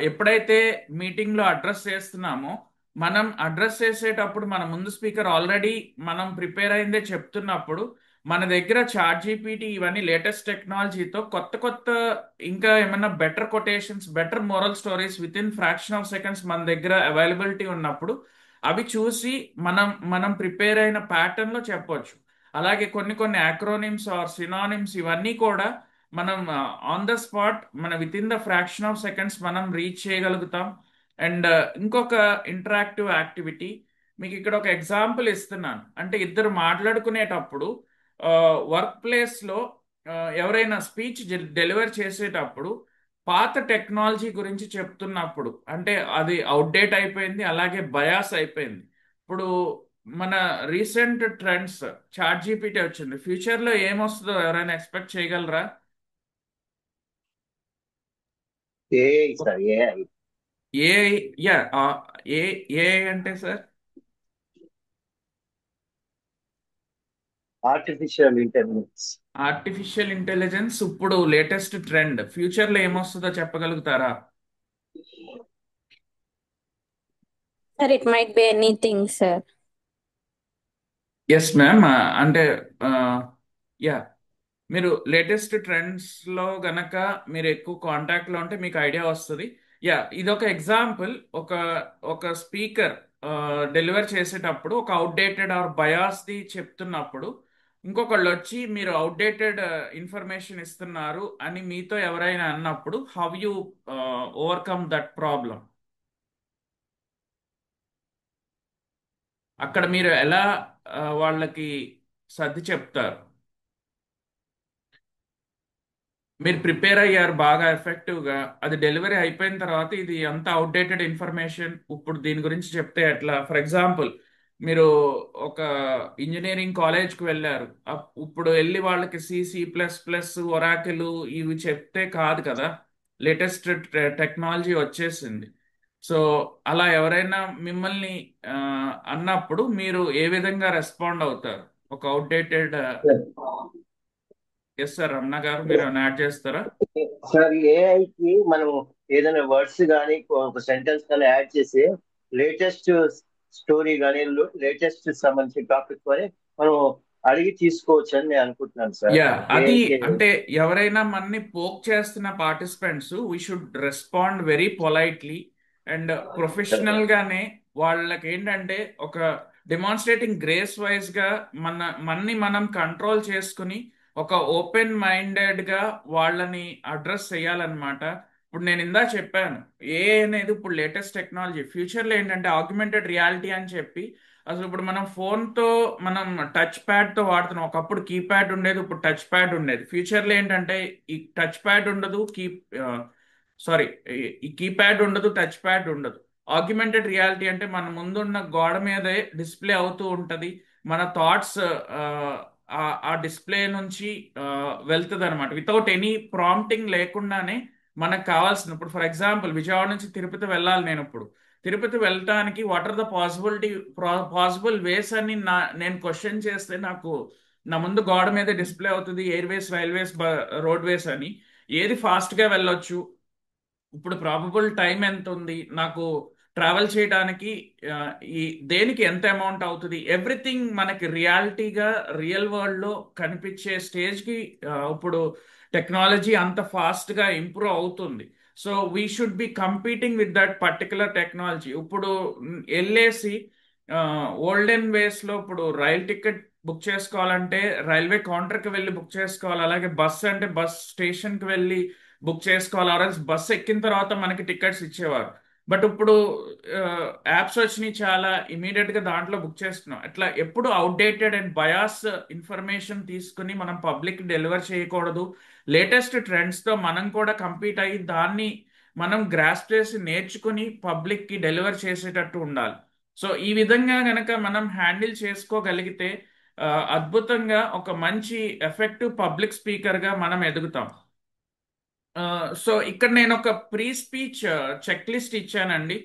ఎప్పుడైతే మీటింగ్లో అడ్రస్ చేస్తున్నామో మనం అడ్రస్ చేసేటప్పుడు మన ముందు స్పీకర్ ఆల్రెడీ మనం ప్రిపేర్ అయిందే చెప్తున్నప్పుడు మన దగ్గర చాట్ జీపీటీ ఇవన్నీ లేటెస్ట్ టెక్నాలజీతో కొత్త కొత్త ఇంకా ఏమైనా better quotations, better moral stories with in fraction of seconds మన దగ్గర అవైలబిలిటీ ఉన్నప్పుడు అవి చూసి మనం ప్రిపేర్ అయిన ప్యాటర్న్ లో చెప్పొచ్చు. అలాగే కొన్ని కొన్ని యాక్రోనిమ్స్ ఆర్ సినానిమ్స్ ఇవన్నీ కూడా మనం on the spot with in the fraction of seconds మనం రీచ్ చేయగలుగుతాం. అండ్ ఇంకొక ఇంటరాక్టివ్ యాక్టివిటీ మీకు ఇక్కడ ఒక ఎగ్జాంపుల్ ఇస్తున్నాను. అంటే ఇద్దరు మాట్లాడుకునేటప్పుడు వర్క్ ప్లేస్లో ఎవరైనా స్పీచ్ డెలివర్ చేసేటప్పుడు పాత టెక్నాలజీ గురించి చెప్తున్నప్పుడు అంటే అది అవుట్డేట్ అయిపోయింది, అలాగే బయాస్ అయిపోయింది. ఇప్పుడు మన రీసెంట్ ట్రెండ్స్ చాట్ జీపీటీ వచ్చింది. ఫ్యూచర్లో ఏమొస్తుందో ఎవరైనా ఎక్స్పెక్ట్ చేయగలరా? AI sir, AI. AI. Yeah, AI అంటే sir artificial intelligence. Artificial intelligence ఇప్పుడు లేటెస్ట్ ట్రెండ్. ఫ్యూచర్లో ఏమొస్తుందో చెప్పగలుగుతారా? Sir it might be anything sir. Yes ma'am. అంటే యా, మీరు లేటెస్ట్ ట్రెండ్స్ లో గనక మీరు ఎక్కువ కాంటాక్ట్ లో ఉంటే మీకు ఐడియా వస్తుంది. యా, ఇది ఒక ఎగ్జాంపుల్. ఒక ఒక స్పీకర్ డెలివర్ చేసేటప్పుడు ఒక అవుట్డేటెడ్ ఆర్ బయాస్ ది చెప్తున్నప్పుడు ఇంకొకళ్ళు వచ్చి మీరు అవుట్డేటెడ్ ఇన్ఫర్మేషన్ ఇస్తున్నారు అని మీతో ఎవరైనా అన్నప్పుడు how you overcome that problem? అక్కడ మీరు ఎలా వాళ్ళకి సర్ది చెప్తారు? మీరు ప్రిపేర్ అయ్యారు బాగా ఎఫెక్టివ్గా, అది డెలివరీ అయిపోయిన తర్వాత ఇది అంత అవుట్డేటెడ్ ఇన్ఫర్మేషన్, ఇప్పుడు దీని గురించి చెప్తే ఎట్లా? ఫర్ ఎగ్జాంపుల్, మీరు ఒక ఇంజనీరింగ్ కాలేజ్కి వెళ్ళారు. ఇప్పుడు వెళ్ళి వాళ్ళకి C++, ఒరాకిల్ ఇవి చెప్తే కాదు కదా, లేటెస్ట్ టెక్నాలజీ వచ్చేసింది. సో అలా ఎవరైనా మిమ్మల్ని ఆ, అన్నప్పుడు మీరు ఏ విధంగా రెస్పాండ్ అవుతారు? ఒక అవుట్డేటెడ్. ఎస్ సార్, రమణ గారు మీరు యాడ్ చేస్తారా? సార్ ఏఐకి మనం ఏదైనా వర్డ్స్ కానీ ఒక సెంటెన్స్ కానీ యాడ్ చేసి లేటెస్ట్ స్టోరీ కానీ లేటెస్ట్ సంబంధించిన టాపిక్ కానీ మనం అడిగి తీసుకోవచ్చు అని నేను అనుకుంటున్నాను సార్. యా, అది ఏఐకి అంటే ఎవరైనా మనని పోక్ చేస్తున్న participants we should respond very politely and professional గానే. వాళ్ళకి ఏంటంటే ఒక డెమాన్స్ట్రేటింగ్ గ్రేస్ వైజ్ గా మనని మనం కంట్రోల్ చేసుకుని ఒక ఓపెన్ మైండెడ్ గా వాళ్ళని అడ్రస్ చేయాలన్నమాట. ఇప్పుడు నేను ఇందా చెప్పాను, ఏ అనేది ఇప్పుడు లేటెస్ట్ టెక్నాలజీ. ఫ్యూచర్ లో ఏంటంటే ఆగ్మెంటెడ్ రియాలిటీ అని చెప్పి, అసలు ఇప్పుడు మనం ఫోన్ తో మనం టచ్ ప్యాడ్ తో వాడుతున్నాం. ఒకప్పుడు కీప్యాడ్ ఉండేది, ఇప్పుడు టచ్ ప్యాడ్ ఉండేది. ఫ్యూచర్ లో ఏంటంటే ఈ టచ్ ప్యాడ్ ఉండదు, సారీ, ఈ కీప్యాడ్ ఉండదు, టచ్ ప్యాడ్ ఉండదు. ఆగ్మెంటెడ్ రియాలిటీ అంటే మన ముందున్న గోడ మీదే డిస్ప్లే అవుతూ ఉంటది. మన థాట్స్ ఆ డిస్ప్లే నుంచి వెళ్తుంది అనమాట, వితౌట్ ఎనీ ప్రాంప్టింగ్ లేకుండానే. మనకు కావాల్సిన, ఇప్పుడు ఫర్ ఎగ్జాంపుల్ విజయవాడ నుంచి తిరుపతి వెళ్ళాలి నేను. ఇప్పుడు తిరుపతి వెళ్ళటానికి what are the possible ways అని నేను క్వశ్చన్ చేస్తే నాకు నా ముందు గోడ మీద డిస్ప్లే అవుతుంది, ఎయిర్వేస్, రైల్వేస్, రోడ్ వేస్ అని. ఏది ఫాస్ట్ గా వెళ్ళొచ్చు, ఇప్పుడు ప్రాబబుల్ టైం ఎంత ఉంది నాకు ట్రావెల్ చేయడానికి, ఆ, ఈ దేనికి ఎంత అమౌంట్ అవుతుంది, ఎవ్రీథింగ్ మనకి రియాలిటీగా రియల్ వరల్డ్ లో కనిపించే స్టేజ్ కి ఇప్పుడు టెక్నాలజీ అంత ఫాస్ట్ గా ఇంప్రూవ్ అవుతుంది. So we should be competing with that particular technology. ఇప్పుడు వెళ్ళేసి ఓల్డెన్ వేస్ లో ఇప్పుడు రైల్ టికెట్ బుక్ చేసుకోవాలంటే రైల్వే కౌంటర్కి వెళ్ళి బుక్ చేసుకోవాలి. అలాగే బస్ అంటే బస్ స్టేషన్కి వెళ్ళి బుక్ చేసుకోవాలి, ఆర్ఎల్స్ బస్ ఎక్కిన తర్వాత మనకి టికెట్స్ ఇచ్చేవారు. బట్ ఇప్పుడు యాప్స్ వచ్చినాయి చాలా, ఇమీడియట్ గా దాంట్లో బుక్ చేస్తున్నాం. అట్లా ఎప్పుడు అవుట్డేటెడ్ అండ్ బయాస్ ఇన్ఫర్మేషన్ తీసుకుని మనం పబ్లిక్ డెలివర్ చేయకూడదు. లేటెస్ట్ ట్రెండ్స్ తో మనం కూడా కంపీట్ అయ్యి దాన్ని మనం గ్రాస్ప్ చేసి నేర్చుకుని పబ్లిక్ కి డెలివర్ చేసేటట్టు ఉండాలి. సో ఈ విధంగా గనక మనం హ్యాండిల్ చేసుకోగలిగితే ఆ, అద్భుతంగా ఒక మంచి ఎఫెక్టివ్ పబ్లిక్ స్పీకర్ గా మనం ఎదుగుతాం. సో ఇక్కడ నేను ఒక ప్రీ స్పీచ్ చెక్ లిస్ట్ ఇచ్చానండి.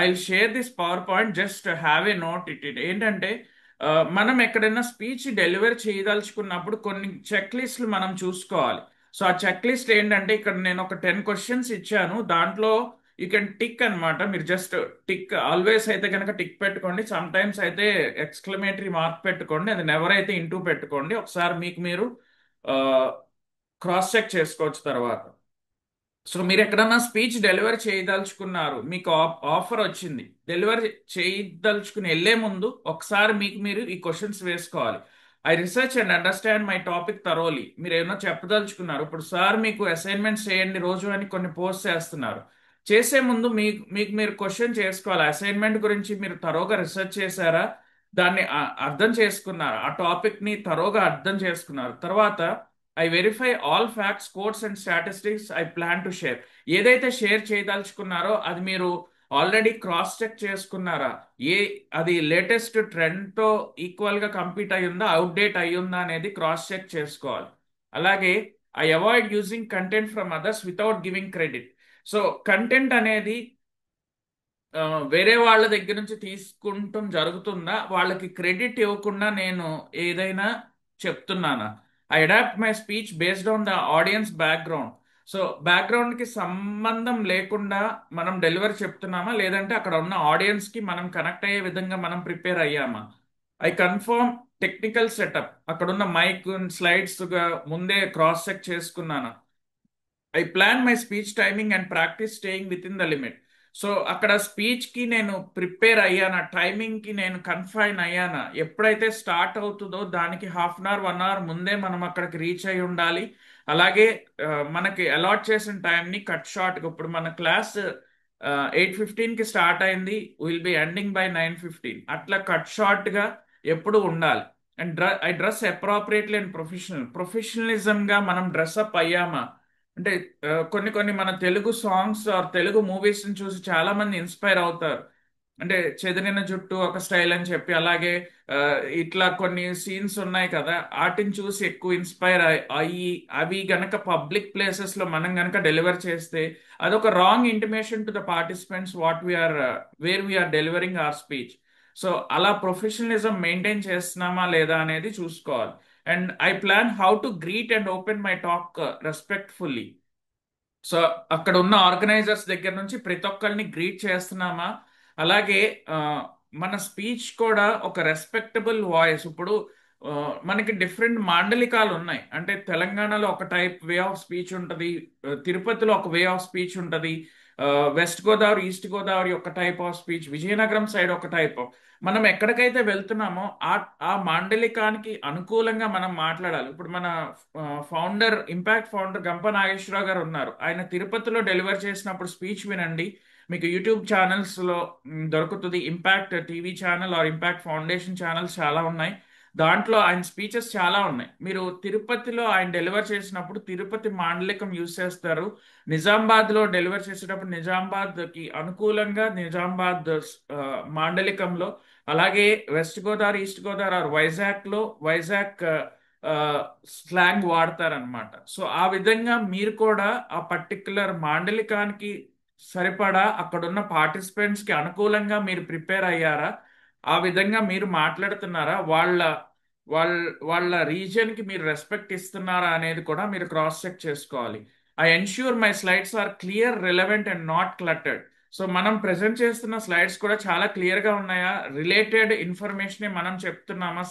I share this power point, just have a note it ఏంటంటే మనం ఎక్కడైనా స్పీచ్ డెలివర్ చేయదలుచుకున్నప్పుడు కొన్ని చెక్ లిస్టులు మనం చూసుకోవాలి. సో ఆ చెక్ లిస్ట్ ఏంటంటే, ఇక్కడ నేను ఒక 10 క్వశ్చన్స్ ఇచ్చాను. దాంట్లో యూ కెన్ టిక్ అన్నమాట. మీరు జస్ట్ టిక్, ఆల్వేస్ అయితే కనుక టిక్ పెట్టుకోండి, సమ్ టైమ్స్ అయితే ఎక్స్క్లమేటరీ మార్క్ పెట్టుకోండి, అది నెవర్ అయితే ఇంటూ పెట్టుకోండి. ఒకసారి మీకు మీరు క్రాస్ చెక్ చేసుకోవచ్చు తర్వాత. సో మీరు ఎక్కడన్నా స్పీచ్ డెలివర్ చేయదలుచుకున్నారు, మీకు ఆఫర్ వచ్చింది, డెలివర్ చేయదలుచుకుని వెళ్ళే ముందు ఒకసారి మీకు మీరు ఈ క్వశ్చన్స్ వేసుకోవాలి. I research and understand my topic thoroughly. మీరు ఏమైనా చెప్పదలుచుకున్నారు, ఇప్పుడు సార్ మీకు అసైన్మెంట్స్ చేయండి రోజు అని కొన్ని పోస్ట్ చేస్తున్నారు. చేసే ముందు మీకు మీకు మీరు క్వశ్చన్ చేసుకోవాలి, అసైన్మెంట్ గురించి మీరు తరోగా రీసెర్చ్ చేశారా, దాన్ని అర్థం చేసుకున్నారు, ఆ టాపిక్ ని తరోగా అర్థం చేసుకున్నారు. తర్వాత I verify all facts, codes and statistics I plan to share. ఏదైతే షేర్ చేయదలుచుకున్నారో అది మీరు ఆల్రెడీ క్రాస్ చెక్ చేసుకున్నారా, ఏ అది లేటెస్ట్ ట్రెండ్ తో ఈక్వల్ గా కంపీట్ అయ్యిందా, అవుట్డేట్ అయ్యిందా అనేది క్రాస్ చెక్ చేసుకోవాలి. అలాగే I avoid using content from others without giving credit. So content అనేది ఆ, వేరే వాళ్ళ దగ్గర నుంచి తీసుకుంటాం జరుగుతుందా, వాళ్ళకి క్రెడిట్ ఇవ్వకుండా నేను ఏదైనా చెప్తున్నానా? I adapt my speech based on the audience background. So background కి సంబంధం లేకుండా మనం డెలివరీ చెప్తున్నామా, లేదంటే అక్కడ ఉన్న ఆడియన్స్ కి మనం కనెక్ట్ అయ్యే విధంగా మనం ప్రిపేర్ అయ్యామా? ఐ కన్ఫర్మ్ టెక్నికల్ సెటప్, అక్కడున్న మైక్ స్లైడ్స్ గా ముందే క్రాస్ చెక్ చేసుకున్నాను. I plan my speech timing and practice staying within the limit. So అక్కడ స్పీచ్ కి నేను ప్రిపేర్ అయ్యానా, టైమింగ్ కి నేను కన్ఫైన్ అయ్యానా, ఎప్పుడైతే స్టార్ట్ అవుతుందో దానికి హాఫ్ అన్ అవర్ 1 అవర్ ముందే మనం అక్కడికి రీచ్ అయి ఉండాలి. అలాగే మనకి అలాట్ చేసిన టైంని కట్ షార్ట్, ఇప్పుడు మన క్లాస్ 8:15కి స్టార్ట్ అయింది, విల్ బి ఎండింగ్ బై 9:15, అట్లా కట్ షార్ట్ గా ఎప్పుడు ఉండాలి. And I dress appropriately and professionalism గా మనం డ్రెస్అప్ అయ్యామా అంటే కొన్ని కొన్ని మన Telugu songs or Telugu movies ని చూసి చాలా మంది ఇన్స్పైర్ అవుతారు. అంటే చెదిరిన జుట్టు ఒక స్టైల్ అని చెప్పి, అలాగే ఆ, ఇట్లా కొన్ని సీన్స్ ఉన్నాయి కదా, వాటిని చూసి ఎక్కువ ఇన్స్పైర్ అయ్యి అవి గనక పబ్లిక్ ప్లేసెస్ లో మనం గనక డెలివర్ చేస్తే అదొక wrong intimation to the participants what we are where we are delivering our speech. So అలా ప్రొఫెషనలిజం మెయింటైన్ చేస్తున్నామా లేదా అనేది చూసుకోవాలి. And I plan how to greet and open my talk respectfully. So అక్కడ ఉన్న ఆర్గనైజర్స్ దగ్గర నుంచి ప్రతి ఒక్కరిని గ్రీట్ చేస్తున్నామా, అలాగే ఆ, మన స్పీచ్ కూడా ఒక రెస్పెక్టబుల్ వాయిస్. ఇప్పుడు ఆ, మనకి డిఫరెంట్ మాండలికాలు ఉన్నాయి. అంటే తెలంగాణలో ఒక టైప్ వే ఆఫ్ స్పీచ్ ఉంటుంది, తిరుపతిలో ఒక వే ఆఫ్ స్పీచ్ ఉంటుంది, వెస్ట్ గోదావరి ఈస్ట్ గోదావరి ఒక type of speech, Vizianagaram side ఒక టైప్. మనం ఎక్కడికైతే వెళ్తున్నామో ఆ ఆ మాండలికానికి అనుకూలంగా మనం మాట్లాడాలి. ఇప్పుడు మన ఫౌండర్, ఇంపాక్ట్ ఫౌండర్ గంప నాగేశ్వరరావు గారు ఉన్నారు. ఆయన తిరుపతిలో డెలివర్ చేసినప్పుడు స్పీచ్ వినండి, మీకు యూట్యూబ్ ఛానల్స్ లో దొరుకుతుంది. Impact TV channel or Impact Foundation channels చాలా ఉన్నాయి, దాంట్లో ఆయన స్పీచెస్ చాలా ఉన్నాయి. మీరు తిరుపతిలో ఆయన డెలివర్ చేసినప్పుడు తిరుపతి మాండలికం యూజ్ చేస్తారు, నిజామాబాద్ లో డెలివర్ చేసేటప్పుడు నిజామాబాద్ కి అనుకూలంగా నిజామాబాద్ మాండలికంలో, అలాగే West Godavari East Godavari or Vizag లో వైజాగ్ స్లాంగ్ వాడతారనమాట. సో ఆ విధంగా మీరు కూడా ఆ పర్టికులర్ మాండలికానికి సరిపడా అక్కడున్న పార్టిసిపెంట్స్ కి అనుకూలంగా మీరు ప్రిపేర్ అయ్యారా, ఆ విధంగా మీరు మాట్లాడుతున్నారా, వాళ్ళ వాళ్ళ రీజియన్ కి మీరు రెస్పెక్ట్ ఇస్తున్నారా అనేది కూడా మీరు క్రాస్ చెక్ చేసుకోవాలి. I ensure my slides are clear, relevant and not cluttered. So మనం ప్రెజెంట్ చేస్తున్న స్లైడ్స్ కూడా చాలా క్లియర్ గా ఉన్నాయా, రిలేటెడ్ ఇన్ఫర్మేషన్ మనం చెప్తున్నామా,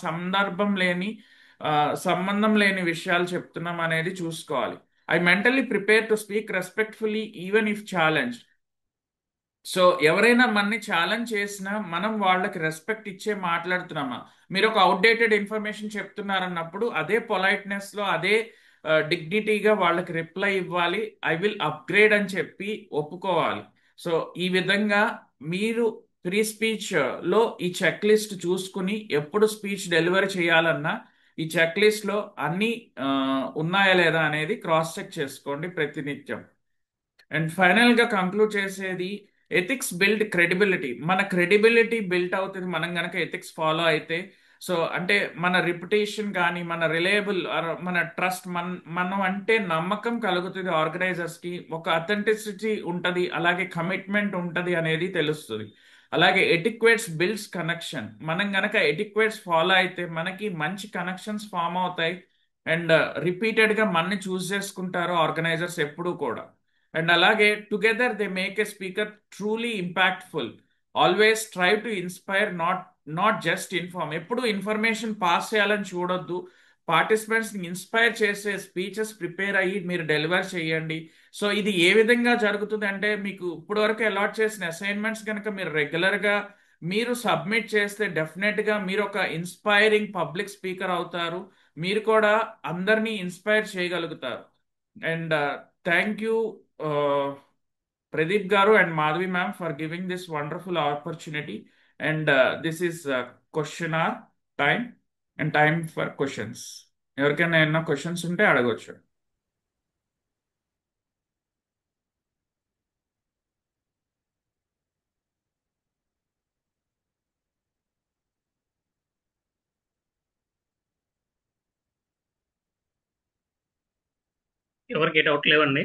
సంబంధం లేని విషయాలు చెప్తున్నాం అనేది చూసుకోవాలి. I mentally prepare to speak respectfully even if challenge. So ఎవరైనా మనని ఛాలెంజ్ చేసినా మనం వాళ్ళకి రెస్పెక్ట్ ఇచ్చే మాట్లాడుతున్నామా. మీరు ఒక అవుట్డేటెడ్ ఇన్ఫర్మేషన్ చెప్తున్నారన్నప్పుడు అదే పొలైట్నెస్ లో అదే డిగ్నిటీగా వాళ్ళకి రిప్లై ఇవ్వాలి. ఐ విల్ అప్గ్రేడ్ అని చెప్పి ఒప్పుకోవాలి. సో ఈ విధంగా మీరు ప్రీ స్పీచ్ లో ఈ చెక్ లిస్ట్ చూసుకుని ఎప్పుడు స్పీచ్ డెలివరీ చేయాలన్నా ఈ చెక్ లిస్ట్ లో అన్ని ఉన్నాయా లేదా అనేది క్రాస్ చెక్ చేసుకోండి ప్రతినిత్యం. అండ్ ఫైనల్ గా కంక్లూడ్ చేసేది, ఎథిక్స్ బిల్డ్ క్రెడిబిలిటీ. మన క్రెడిబిలిటీ బిల్ట్ అవుతుంది మనం గనక ఎథిక్స్ ఫాలో అయితే. సో అంటే మన రిప్యుటేషన్ కానీ, మన రిలయబుల్, మన ట్రస్ట్, మనం అంటే నమ్మకం కలుగుతుంది, ఆర్గనైజర్స్ కి ఒక అథెంటిసిటీ ఉంటది, అలాగే కమిట్మెంట్ ఉంటది అనేది తెలుస్తుంది. అలాగే ఎటిక్వేట్స్ బిల్డ్స్ కనెక్షన్. మనం గనక ఎటిక్వేట్స్ ఫాలో అయితే మనకి మంచి కనెక్షన్స్ ఫామ్ అవుతాయి. అండ్ రిపీటెడ్ గా మనని చూస్ చేసుకుంటారు ఆర్గనైజర్స్ ఎప్పుడూ కూడా. అండ్ అలాగే together they make a speaker truly impactful. Always try to inspire, not just inform. ఎప్పుడు ఇన్ఫర్మేషన్ పాస్ చేయాలని చూడొద్దు, పార్టిసిపెంట్స్ ని ఇన్స్పైర్ చేసే స్పీచెస్ ప్రిపేర్ అయ్యి మీరు డెలివర్ చేయండి. సో ఇది ఏ విధంగా జరుగుతుంది అంటే, మీకు ఇప్పటి వరకు అలాట్ చేసిన అసైన్మెంట్స్ కనుక మీరు రెగ్యులర్ గా మీరు సబ్మిట్ చేస్తే డెఫినెట్ గా మీరు ఒక ఇన్స్పైరింగ్ పబ్లిక్ స్పీకర్ అవుతారు, మీరు కూడా అందరినీ ఇన్స్పైర్ చేయగలుగుతారు. And thank you Pradeep Garu and Madhavi ma'am for giving this wonderful opportunity. And this is question hour time and time for questions. ఎవరికైనా ఏమైనా క్వశ్చన్స్ ఉంటే అడగవచ్చు. ఎవరికి డౌట్ లేవండి.